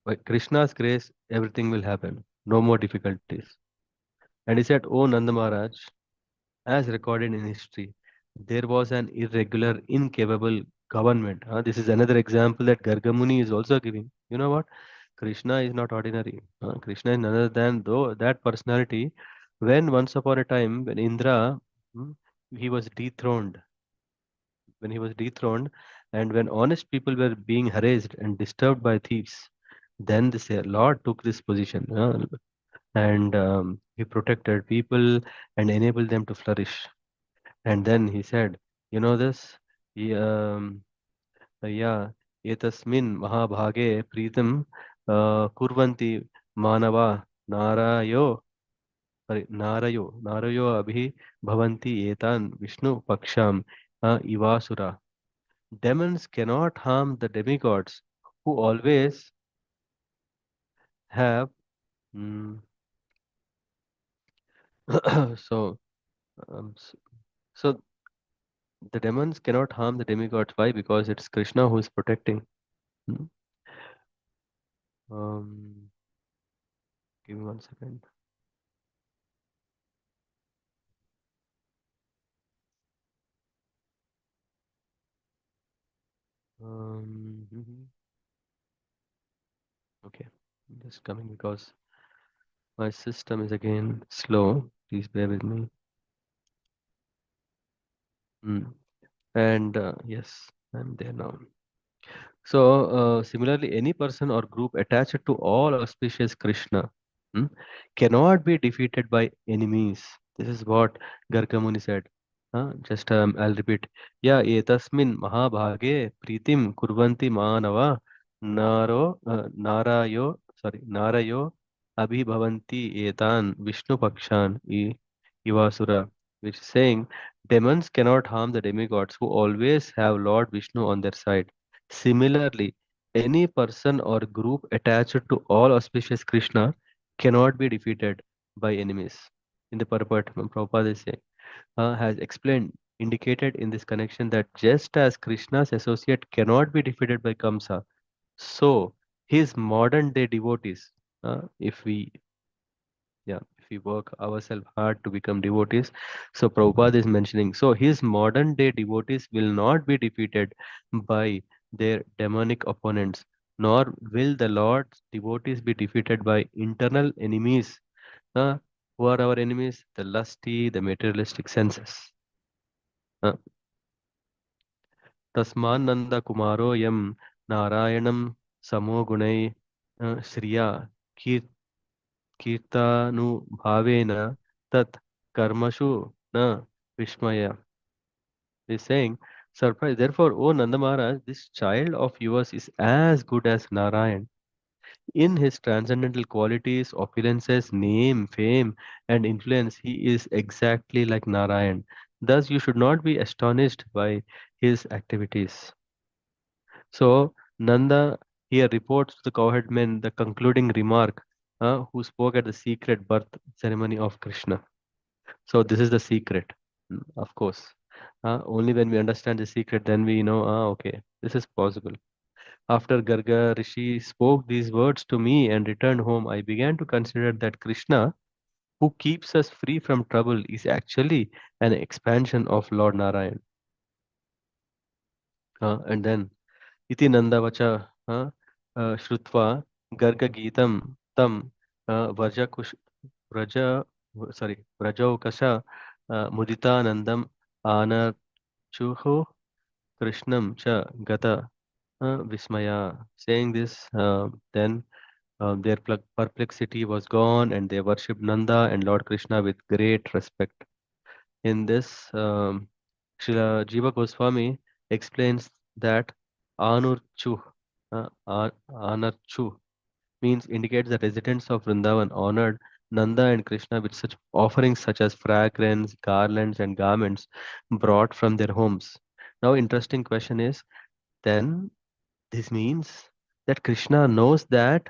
by Krishna's grace, everything will happen. No more difficulties. And he said, "O Nanda Maharaj, as recorded in history, there was an irregular, incapable government." This is another example that Gargamuni is also giving. You know what? Krishna is not ordinary. Krishna is none other than though that personality. When once upon a time, when Indra, hmm, he was dethroned, when he was dethroned, and when honest people were being harassed and disturbed by thieves, then this Lord took this position, and he protected people and enabled them to flourish. And then he said, you know this, yeah, etasmin mahabhage pritam kurvanti manava narayo sorry, Narayo abhi bhavanti etan Vishnu paksham ivasura. Demons cannot harm the demigods who always have. mm, so, um, s- so the demons cannot harm the demigods. Why? Because it's Krishna who is protecting. Hmm? Um, Give me 1 second. Mhm. Okay, I'm just coming because my system is again slow. Please bear with me. Mm. And yes, I'm there now. So, similarly, any person or group attached to all auspicious Krishna hmm, cannot be defeated by enemies. This is what Gargamuni said. Just I'll repeat. Ya etasmin mahabhage pritim kurvanti manava narayo abhibhavanti etan Vishnu pakshan ivasura, which is saying demons cannot harm the demigods who always have Lord Vishnu on their side. Similarly, any person or group attached to all auspicious Krishna cannot be defeated by enemies. In the purport, Prabhupada is saying, has explained, indicated in this connection that just as Krishna's associate cannot be defeated by Kamsa, so his modern day devotees, if we if we work ourselves hard to become devotees. So Prabhupada is mentioning, so his modern day devotees will not be defeated by their demonic opponents, nor will the Lord's devotees be defeated by internal enemies. Uh, who are our enemies? The lusty, the materialistic senses. Uh, Tasmananda Kumaro Yam Narayanam Samo Gunai Shriya Kirtanubhavena tat karmashu na vishmaya. He's saying, surprise. Therefore, O Nanda Maharaj, this child of yours is as good as Narayan. In his transcendental qualities, opulences, name, fame, and influence, he is exactly like Narayan. Thus, you should not be astonished by his activities. So, Nanda here reports to the cowherd men the concluding remark, who spoke at the secret birth ceremony of Krishna. So, this is the secret, of course. Only when we understand the secret, then we know, okay, this is possible. After Garga Rishi spoke these words to me and returned home, I began to consider that Krishna, who keeps us free from trouble, is actually an expansion of Lord Narayan. And then इति नंदवच श्रुत्वा गर्गगीतं तं व्रजकुश Vraj sorry व्रजौकश मुदितानन्दम् आनर्चुः कृष्णं च गत vismaya. Saying this, then their perplexity was gone and they worshipped Nanda and Lord Krishna with great respect. In this, Srila Jiva Goswami explains that Anurchu, Anarchu means indicates the residents of Vrindavan honored Nanda and Krishna with such offerings such as fragrance, garlands, and garments brought from their homes. Now, interesting question is, then this means that Krishna knows that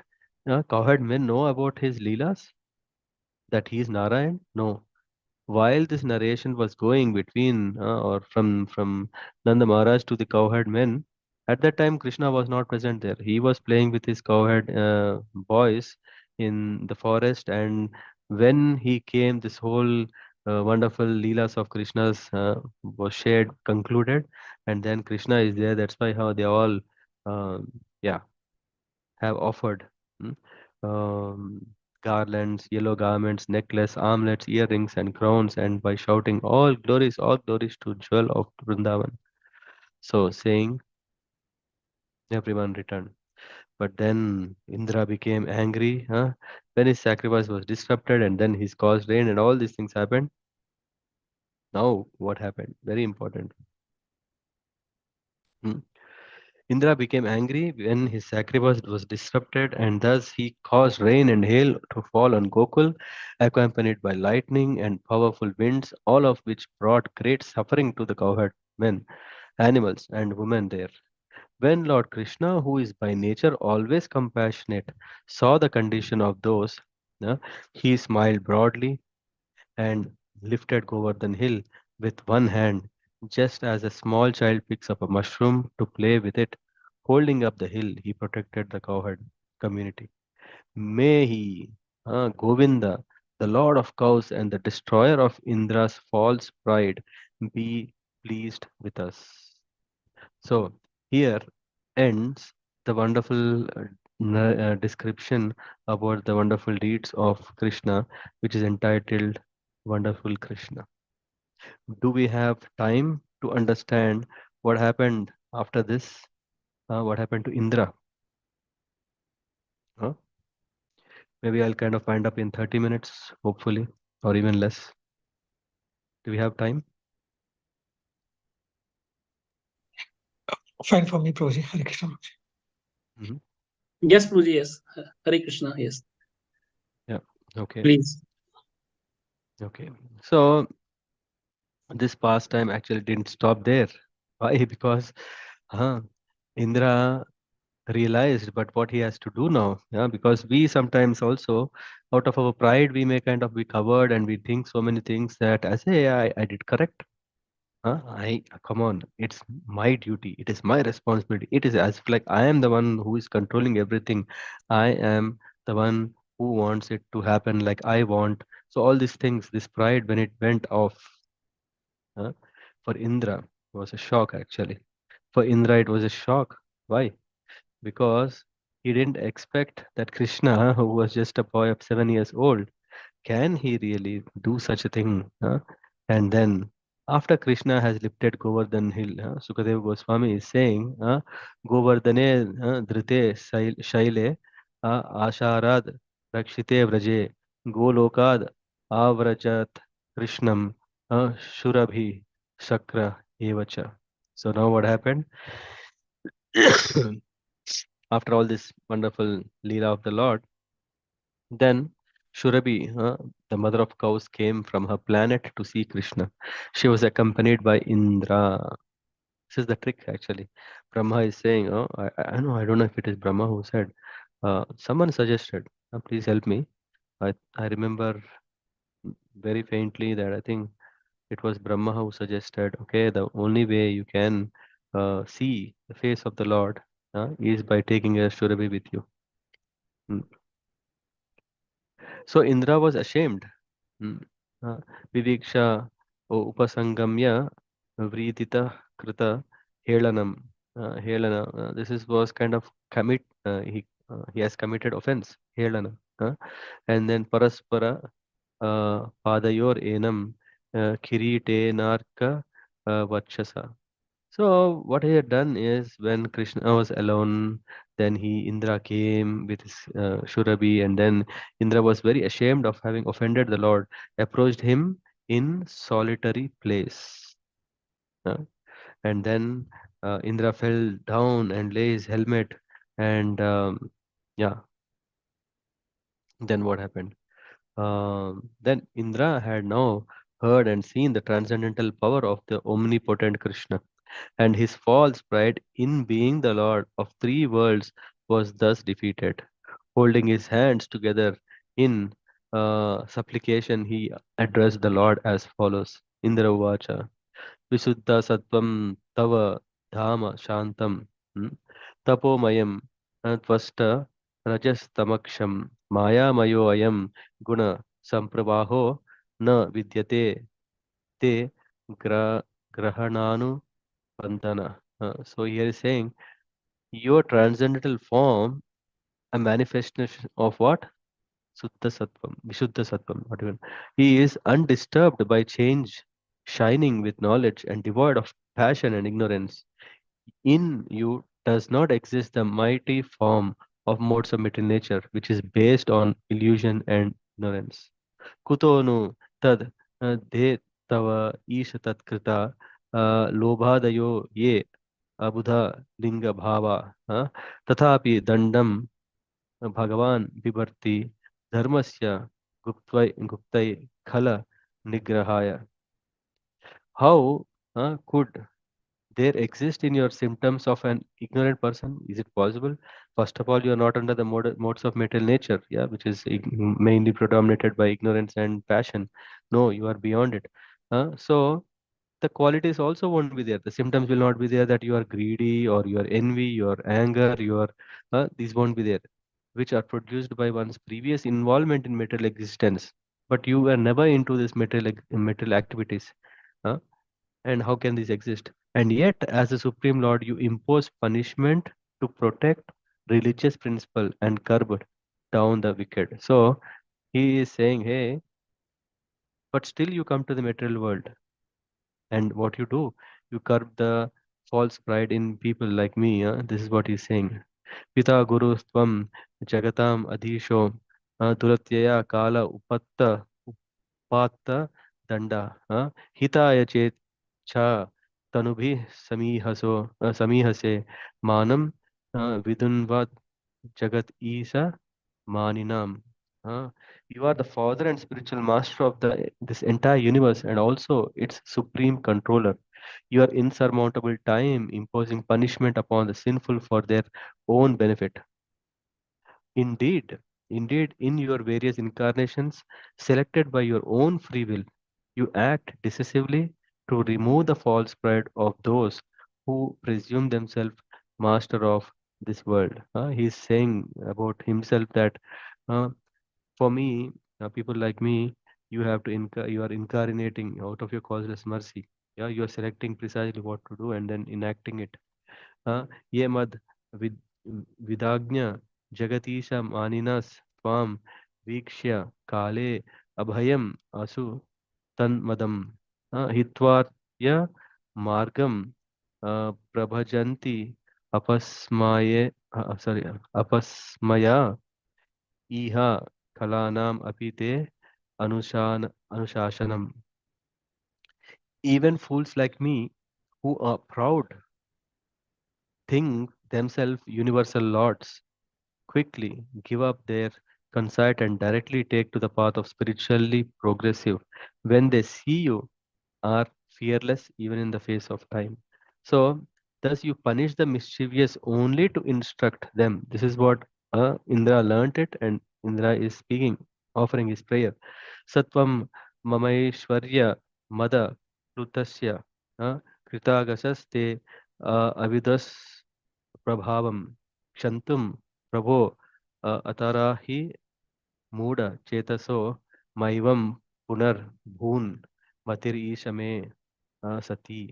cowherd men know about his leelas, that he is Narayan? No, while this narration was going between or from Nanda Maharaj to the cowherd men, at that time Krishna was not present there. He was playing with his cowherd boys in the forest, and when he came, this whole wonderful leelas of Krishna's was shared, concluded, and then Krishna is there. That's why how they all, um, yeah, have offered. mm, Um, garlands, yellow garments, necklace, armlets, earrings, and crowns, and by shouting, all glories to Jewel of Vrindavan. So, saying, everyone returned. But then Indra became angry when his sacrifice was disrupted, and then his caused rain, and all these things happened. Now, what happened? Very important. Hmm. Indra became angry when his sacrifice was disrupted, and thus he caused rain and hail to fall on Gokul, accompanied by lightning and powerful winds, all of which brought great suffering to the cowherd men, animals, and women there. When Lord Krishna, who is by nature always compassionate, saw the condition of those, uh, he smiled broadly and lifted Govardhan Hill with one hand, just as a small child picks up a mushroom to play with it. Holding up the hill, he protected the cowherd community. May he, Govinda, the lord of cows and the destroyer of Indra's false pride, be pleased with us. So here ends the wonderful description about the wonderful deeds of Krishna, which is entitled Wonderful Krishna. Do we have time to understand what happened after this? What happened to Indra? Huh? Maybe I'll kind of wind up in 30 minutes, hopefully, or even less. Do we have time? Fine for me, Prabhuji. Hare Krishna. Mhm. Yes, Prabhuji, yes. Hare Krishna, yes. Yeah. Okay. Please. Okay. So this pastime actually didn't stop there. Why? Because Indra realized but what he has to do now, yeah, because we sometimes also out of our pride we may kind of be covered and we think so many things that I say yeah, I did correct. I come on, it's my duty, it is my responsibility, it is as if like I am the one who is controlling everything, I am the one who wants it to happen like I want. So all these things, this pride, when it went off, huh, for Indra was a shock actually. For Indra it was a shock. Why? Because he didn't expect that Krishna, who was just a boy of 7 years old, can he really do such a thing? And then, after Krishna has lifted Govardhan Hill, Sukadeva Goswami is saying, Govardhane dhrite shaile asharad rakshite vraje golokad avrajat Krishnam shurabhi sakra evacha. So now what happened? After all this wonderful Leela of the Lord, then Shurabi, the mother of cows, came from her planet to see Krishna. She was accompanied by Indra. This is the trick, actually. Brahma is saying, "Oh, I know, I don't know if it is Brahma who said. Someone suggested. Please help me. I remember very faintly that I think it was Brahma who suggested. Okay, the only way you can see the face of the Lord is by taking a Shurabi with you." Hmm. So Indra was ashamed. Hmm. Uh, Viviksha upasangamya vridita krita helanam. Helana. This is was kind of he has committed offense. Helana. And then paraspara padayor enam kirite narka vachasa. So what he had done is when Krishna was alone, then Indra came with his Shurabi, and then Indra was very ashamed of having offended the Lord, approached him in solitary place. uh, and then Indra fell down and lay his helmet, and yeah, then what happened? Then Indra had now heard and seen the transcendental power of the omnipotent Krishna, and his false pride in being the Lord of three worlds was thus defeated. Holding his hands together in supplication, he addressed the Lord as follows: Indra Uvacha, Visuddha Sattvam Tava Dhama Shantam Tapomayam Tvasta Rajastamaksham Mayamayo Ayam Guna Sampravaho Na Vidyate Te gra, Grahananu Bandhana. So here is saying your transcendental form, a manifestation of what? Suddha Sattvam, Vishuddha Sattvam, not even. He is undisturbed by change, shining with knowledge and devoid of passion and ignorance. In you does not exist the mighty form of modes of material nature, which is based on illusion and ignorance. Kutonu tad de tava isha tatkrita lobhadayo ye अबुधा लिंग भावा तथापि दंडम भगवान बिभर्ति धर्मस्य गुप्तै खल निग्रहाय. How could there exist in your symptoms of an ignorant person? Is it possible? First of all, you are not under the modes of material nature, yeah, which is mainly predominated by ignorance and passion. No, you are beyond it. So the qualities also won't be there. The symptoms will not be there that you are greedy or your envy, your anger, your these won't be there, which are produced by one's previous involvement in material existence. But you were never into this material activities. Huh? And how can this exist? And yet, as a supreme lord, you impose punishment to protect religious principle and curb down the wicked. So he is saying, hey, but still you come to the material world, and what you do, you curb the false pride in people like me. This is what he's saying. Pita Guru Tvam Jagatam Adhisho Duratyaya Kala Upatta Upatta Danda Hitaya Cha Tanubhi Samihase Manam Vidunvat Jagat Isa Maninam. Uh, you are the father and spiritual master of this entire universe and also its supreme controller. You are insurmountable time, imposing punishment upon the sinful for their own benefit. Indeed, indeed, in your various incarnations, selected by your own free will, you act decisively to remove the false pride of those who presume themselves master of this world. He's saying about himself that uh, for me, people like me, you are incarnating out of your causeless mercy. Yeah, you are selecting precisely what to do and then enacting it. ये मद with विदाज्ञ जगतीश मानिनस त्वां वीक्ष्य काले अभयम असु तन्मदम हित्वार्य Margam प्रभजन्ति अपस्माये sorry अपस्मया इह कलानाम अपि ते अनुशासनम. Even fools like me who are proud think themselves universal lords quickly give up their conceit and directly take to the path of spiritually progressive when they see you are fearless even in the face of time. So, thus you punish the mischievous only to instruct them. This is what Indra learnt it, and Indra is speaking, offering his prayer. Satvam mamaishwarya mada krutasya kritagasaste avidas prabhavam kshantum prabho atarahi मूढ़ चेतसो मैवं पुनर्भून मतिरीशमे सती.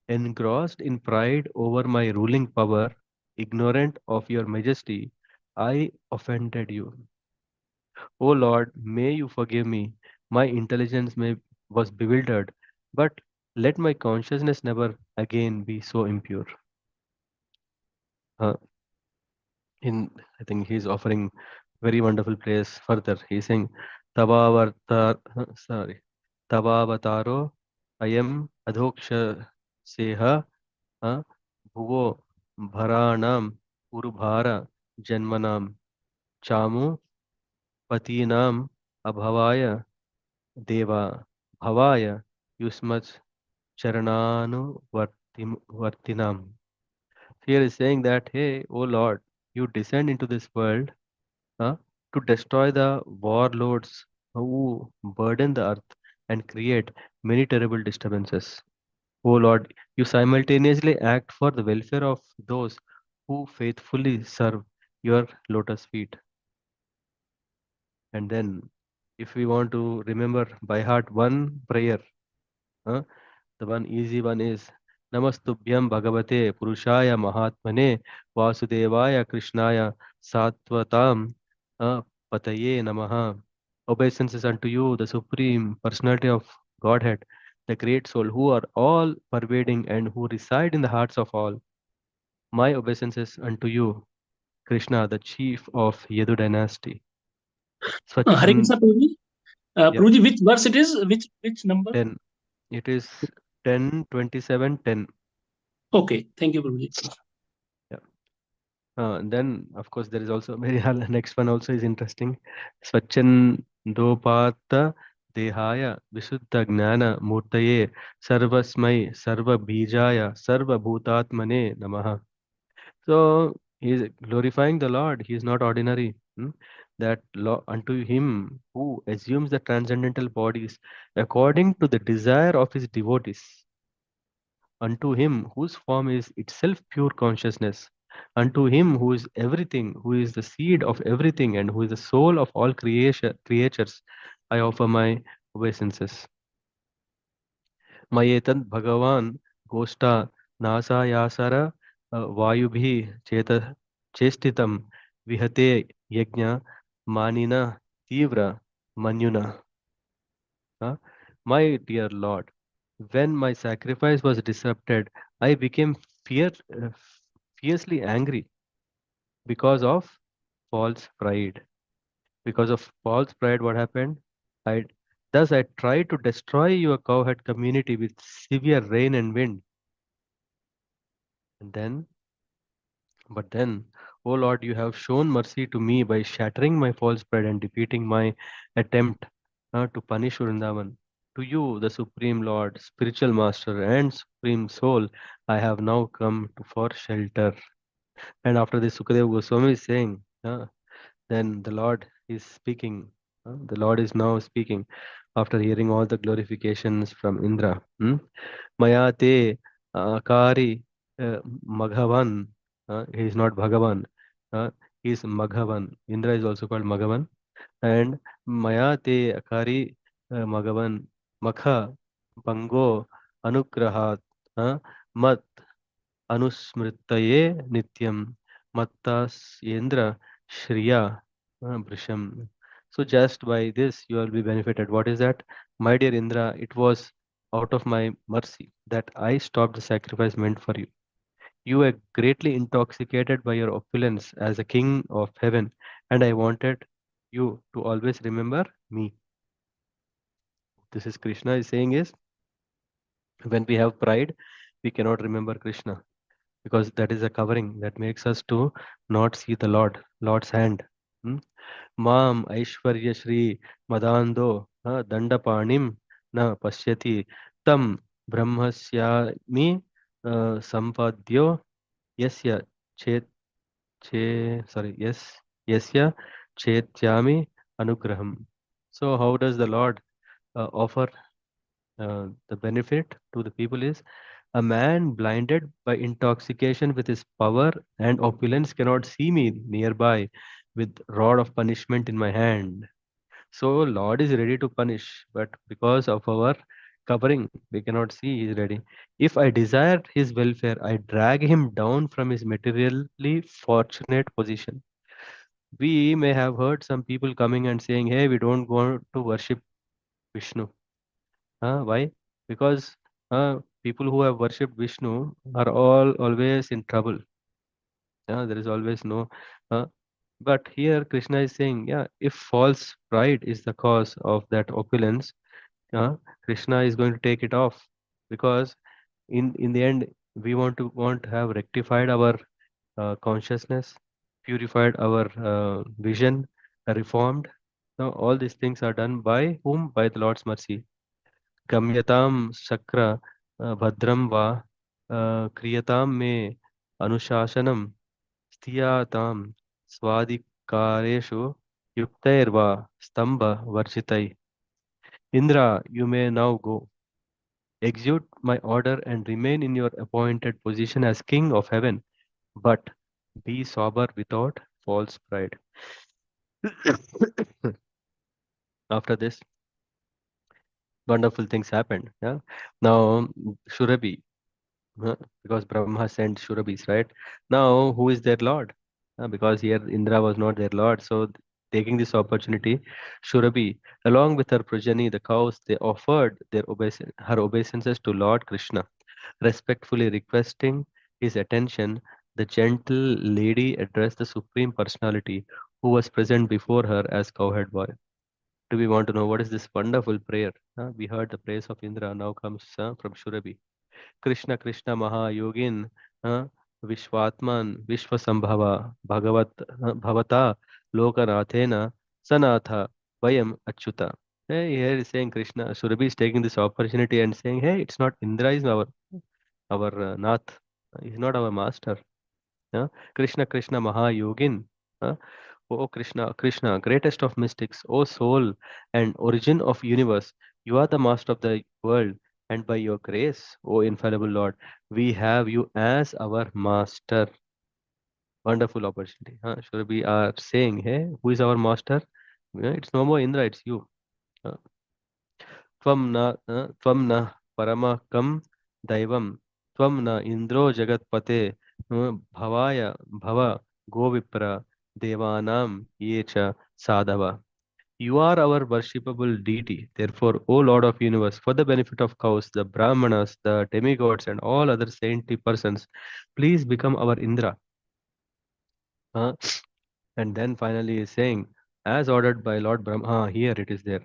Engrossed in pride over my ruling power, ignorant of your majesty, I offended you. O Lord, may you forgive me. My intelligence was bewildered, but let my consciousness never again be so impure. Uh, I think he's offering very wonderful praise further. He's saying, Tavavartar, sorry, Tavavataro ayam adhoksha seha bhuvo bharanam urubhara janmanam chamu patinam abhavaya deva bhavaya yusmat charananu vartinam. Here is saying that, hey, O Lord, you descend into this world to destroy the warlords who burden the earth and create many terrible disturbances. O Lord, you simultaneously act for the welfare of those who faithfully serve your lotus feet. And then, if we want to remember by heart one prayer, uh, the one easy one is Namastubhyam Bhagavate Purushaya Mahatmane Vasudevaya Krishnaya Sattvatam Pataye Namaha. Obeisances unto you, the Supreme Personality of Godhead, the Great Soul, who are all pervading and who reside in the hearts of all. My obeisances unto you, Krishna, the chief of Yadu dynasty. Hare Swacham, Krishna, Prabhuji. yeah, Prabhuji, which verse it is? Which number? 10. It is 10, 27, 10. Okay, thank you, Prabhuji. Yeah. Then, of course, there is also very next one also is interesting. Swachandopata Dehaya Visuddha Gnana Murtaye Sarvasmai Sarva Bijaya Sarva Bhutatmane Namaha. So he is glorifying the Lord. He is not ordinary. That unto him who assumes the transcendental bodies according to the desire of his devotees, unto him whose form is itself pure consciousness, unto him who is everything, who is the seed of everything, and who is the soul of all creatures, I offer my obeisances. Mayetad Bhagavan Gosta Nasa Yasara Vayubhi Chestitam Vihate Yajna Manina Tivra Manyuna. My dear Lord, when my sacrifice was disrupted, I became uh, fiercely angry because of false pride. Because of false pride, what happened? I thus I tried to destroy your cowherd community with severe rain and wind. And then, but then, O Lord, you have shown mercy to me by shattering my false pride and defeating my attempt to punish Vrindavan. To you, the Supreme Lord, spiritual master, and supreme soul, I have now come for shelter. And after this, Sukadeva Goswami is saying, then the Lord is speaking. The Lord is now speaking after hearing all the glorifications from Indra. Maya te akari Maghavan. He is not Bhagavan. He is Maghavan. Indra is also called Maghavan. And Maya te akari Maghavan. Makha Bango Anugrahat. Mat Anusmritaye Nityam Mattas Yendra Shriya Brisham. So just by this you will be benefited. What is that? My dear Indra, it was out of my mercy that I stopped the sacrifice meant for you. You were greatly intoxicated by your opulence as a king of heaven, and I wanted you to always remember me. This is Krishna is saying is when we have pride, we cannot remember Krishna because that is a covering that makes us to not see the Lord's hand. Hmm? Mam Aishwarya Shri Madando Dandapanim na Pashyati Tam Brahmasyami Sampadyo Yasya Chet Yasya Chetyami Anugraham. So how does the Lord offer the benefit to the people is a man blinded by intoxication with his power and opulence cannot see me nearby with rod of punishment in my hand. So Lord is ready to punish, but because of our covering, we cannot see he is ready. If I desire his welfare, I drag him down from his materially fortunate position. We may have heard some people coming and saying, hey, we don't want to worship Vishnu. Why? Because people who have worshipped Vishnu are all always in trouble. There is always no. Uh, but here Krishna is saying, yeah, if false pride is the cause of that opulence, Krishna is going to take it off because in the end we want to have rectified our consciousness, purified our vision, reformed. Now all these things are done by whom? By the Lord's mercy. गम्यतां शक्र भद्रं वा क्रियतां मे अनुशासनं स्थियातां स्वाधिकारेषु युक्तैर्वा स्तम्भवर्जितैः. Indra, you may now go. Execute my order and remain in your appointed position as king of heaven, but be sober without false pride. After this, wonderful things happened. Yeah. Now, Shurabhi, because Brahma sent Shurabhis, right? Now, who is their lord? Because here Indra was not their lord. So, taking this opportunity, Shurabhi, along with her progeny, the cows, they offered her obeisances to Lord Krishna, respectfully requesting his attention. The gentle lady addressed the Supreme Personality who was present before her as cowherd boy. Do we want to know what is this wonderful prayer? We heard the praise of Indra, now comes from Shurabhi. Krishna Krishna Mahayogin, uh, Vishwatman, Vishwasambhava, Bhagavat, Bhavata, Lokanathena, Sanatha, Vayam Achyuta. Hey, here is saying Krishna, Surabhi is taking this opportunity and saying, hey, it's not Indra is our Nath. He's not our master. Krishna Krishna Mahayogin. Uh, O Krishna, Krishna, greatest of mystics, O soul and origin of universe, you are the master of the world, and by your grace, O infallible Lord, we have you as our master. Wonderful opportunity. Should we are saying, hey, who is our master? It's no more Indra, it's you. Uh, त्वं न परमकं दैवं त्वं न इन्द्रो जगत्पते भवाय भव गोविप्र देवानां ये च साधव. You are our worshipable deity. Therefore, O Lord of universe, for the benefit of cows, the Brahmanas, the demigods, and all other saintly persons, please become our Indra. Uh, And then finally is saying, as ordered by Lord Brahma, here it is there.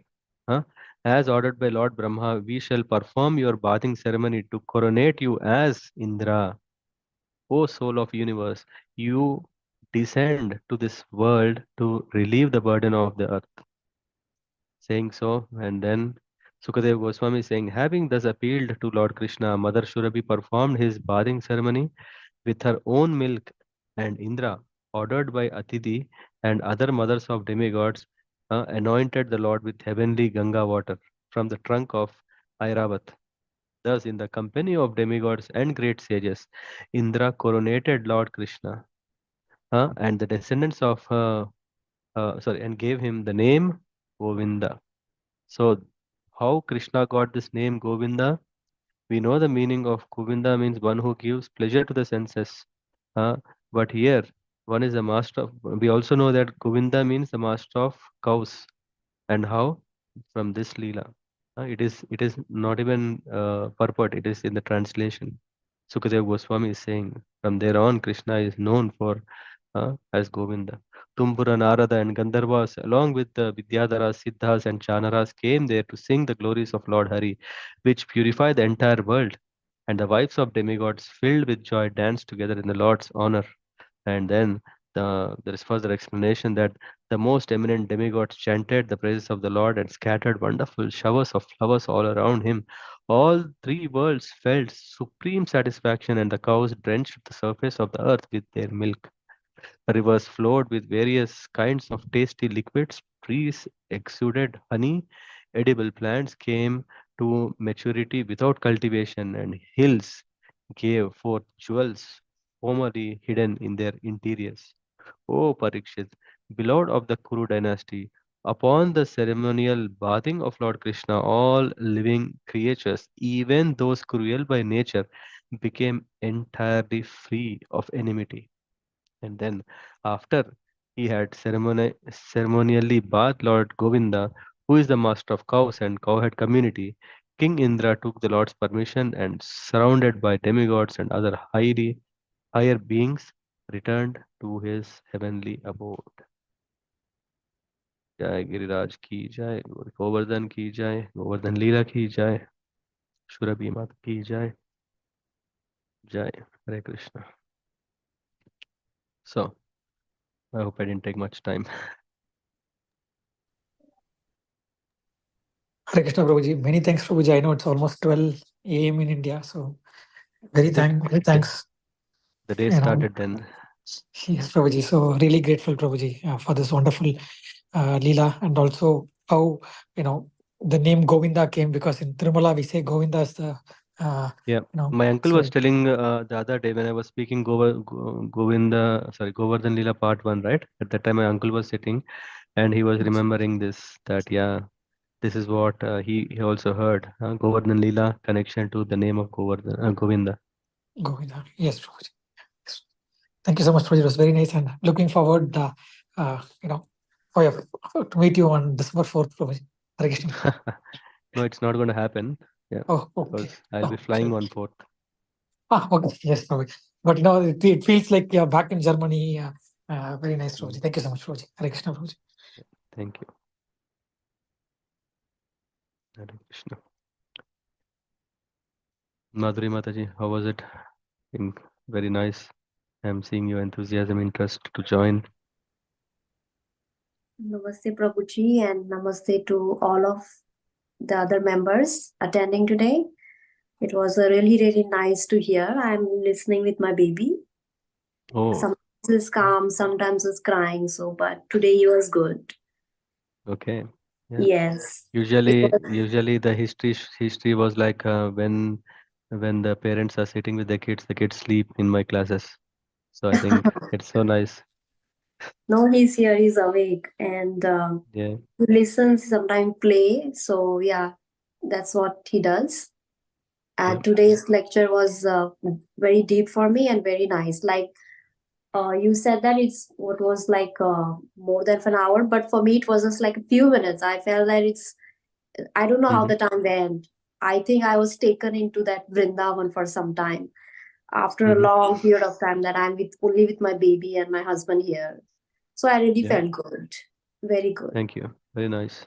Huh? As ordered by Lord Brahma, we shall perform your bathing ceremony to coronate you as Indra. O soul of universe, you descend to this world to relieve the burden of the earth. Saying so, and then Sukadev Goswami saying, having thus appealed to Lord Krishna, Mother Shurabhi performed his bathing ceremony with her own milk, and Indra, ordered by Atiti and other mothers of demigods, anointed the Lord with heavenly Ganga water from the trunk of Airavat. Thus, in the company of demigods and great sages, Indra coronated Lord Krishna, and the descendants of and gave him the name Govinda. So, how Krishna got this name Govinda? We know the meaning of Govinda means one who gives pleasure to the senses. Uh, but here, one is the master of, we also know that Govinda means the master of cows. And how? From this Leela. It is not even purport, it is in the translation. Sukadeva Goswami is saying, from there on, Krishna is known for as Govinda. Tumbura, Narada, and Gandharvas, along with the Vidyadharas, Siddhas, and Chanaras, came there to sing the glories of Lord Hari, which purify the entire world. And the wives of demigods, filled with joy, danced together in the Lord's honor. And then there is further explanation that the most eminent demigods chanted the praises of the Lord and scattered wonderful showers of flowers all around him. All three worlds felt supreme satisfaction, and the cows drenched the surface of the earth with their milk. Rivers flowed with various kinds of tasty liquids, trees exuded honey, edible plants came to maturity without cultivation, and hills gave forth jewels formerly hidden in their interiors. O Parikshit, beloved of the Kuru dynasty, upon the ceremonial bathing of Lord Krishna, all living creatures, even those cruel by nature, became entirely free of enmity. And then, after he had ceremonially bathed Lord Govinda, who is the master of cows and cowherd community, King Indra took the Lord's permission and, surrounded by demigods and other higher beings, returned to his heavenly abode. जय गिरिराज की जय, गोवर्धन की जय, गोवर्धन लीला की जय, सुरभि माता की जय. Jai Hare Krishna. So I hope I didn't take much time. Hare Krishna, Prabhuji. Many thanks, Prabhuji. I know it's almost 12 a.m. in India, so very thanks. The day You know, started then. yes, Prabhuji. So really grateful, Prabhuji, for this wonderful Leela, and also how the name Govinda came, because in Tirumala we say Govinda is the Yeah, my uncle was telling the other day when I was speaking Govardhan Lila part 1, right? At that time, my uncle was sitting and he was remembering this, that, yeah, this is what he also heard. Govardhan Lila connection to the name of Govinda. Govinda. Yes, Prabhuji. Yes. Thank you so much, Prabhuji. It was very nice, and looking forward, for your, to meet you on December 4th, Prabhuji. Hare Krishna. No, it's not going to happen. Yeah, Oh, okay. because I'll be flying on 4th. Okay. Yes, Prabhuji. But it feels like you're back in Germany. Very nice, Prabhuji. Thank you so much, Prabhuji. Hare Krishna, Prabhuji. Thank you. Hare Krishna. Madhuri Mataji, how was it? In, very nice. I'm seeing your enthusiasm, interest to join. Namaste Prabhuji and namaste to all of the other members attending today. It was a really nice to hear. I'm listening with my baby. Oh, Sometimes it's calm, sometimes it's crying. But today he was good. okay. Yeah. Yes. It Usually, was usually the history was like when the parents are sitting with the kids sleep in my classes. So I think it's so nice. no, he's here, he's awake, and Yeah. he listens, sometimes play. So yeah, that's what he does. Yeah. And today's lecture was very deep for me and very nice. Like you said that it's what was like more than an hour, but for me it was just like a few minutes. I felt that I don't know how Mm-hmm. the time went. I think I was taken into that Vrindavan for some time after a Mm-hmm. long period of time that I'm only with my baby and my husband here. So I really Yeah. felt good, very good. Thank you. Very nice.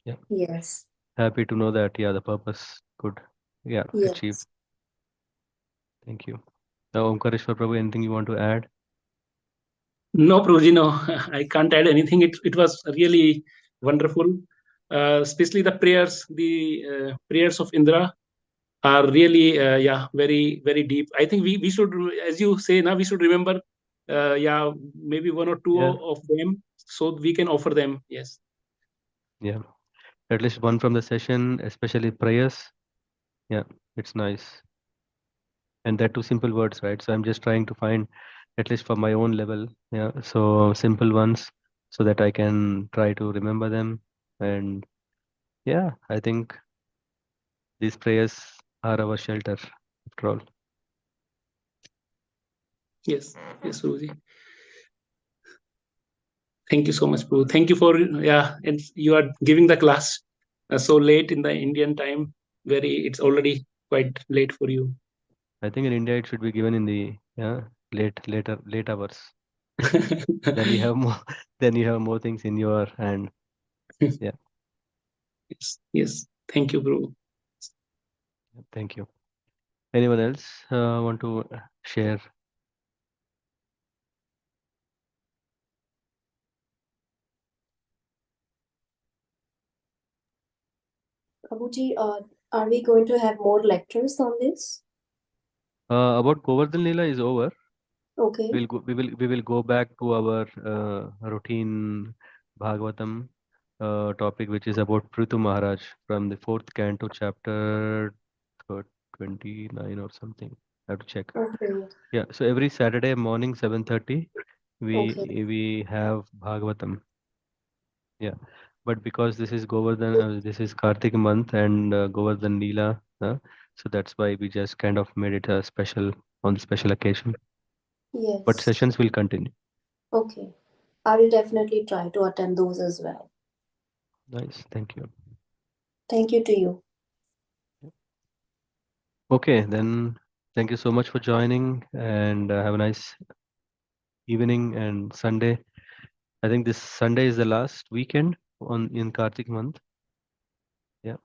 Yeah. Yes, Happy to know that. Yeah, the purpose could, yeah, achieve. yes. Thank you. Now, Omkareshwar Prabhu, anything you want to add? No, Prabhuji, no. I can't add anything. It was really wonderful. Especially the prayers of Indra are really very deep. I think we should, as you say now, we should remember maybe one or two Yeah. of them so we can offer them. Yes. Yeah. At least one from the session, especially prayers. Yeah, it's nice. And they're two simple words, right? So I'm just trying to find, at least for my own level, yeah, so simple ones so that I can try to remember them. And yeah, I think these prayers are our shelter after all. Yes, Prabhuji. Thank you so much, Prabhu. Thank you for and you are giving the class so late in the Indian time. It's already quite late for you. I think in India it should be given in the late hours. Then you have more then you have more things in your hand. Yeah, Yes. Thank you, Prabhu. thank you. Anyone else want to share? Prabhuji, are we going to have more lectures on this? About Govardhan Lila is over. Okay. We will go back to our routine Bhagavatam topic, which is about Prithu Maharaj from the fourth canto, chapter 29 or something. I have to check. Okay. Yeah, so every Saturday morning 7:30 Okay. we have Bhagavatam. Yeah, but because this is Govardhan, this is Kartik month and Govardhan Lila, so that's why we just kind of made it a special on the special occasion. But Yes. sessions will continue. Okay. I will definitely try to attend those as well. Nice, thank you. Thank you to you. Okay, then thank you so much for joining and have a nice evening and Sunday. I think this Sunday is the last weekend on in Kartik month. Yeah,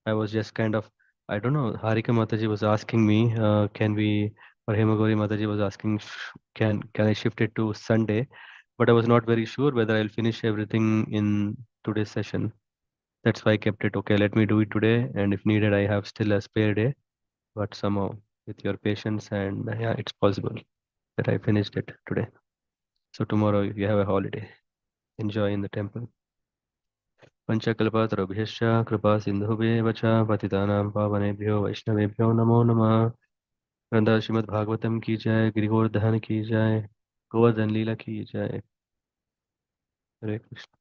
I was just kind of, I don't know, Harika Mataji was asking me, can we, or Hemagori Mataji was asking, can I shift it to Sunday? But I was not very sure whether I'll finish everything in today's session. That's why I kept it. Okay, let me do it today, and if needed, I have still a spare day. But somehow, with your patience, and yeah, it's possible that I finished it today. So tomorrow you have a holiday. Enjoy in the temple. पंचकल्पतरुभ्यश्च कृपा सिन्धुभ्येव च पतितानां पावनेभ्यो वैष्णवेभ्यो नमो नमः। ग्रंथ श्रीमद् भागवतम की जय, गिरिगोवर्धन की जय, गोवर्धन लीला की जय। हरे कृष्ण।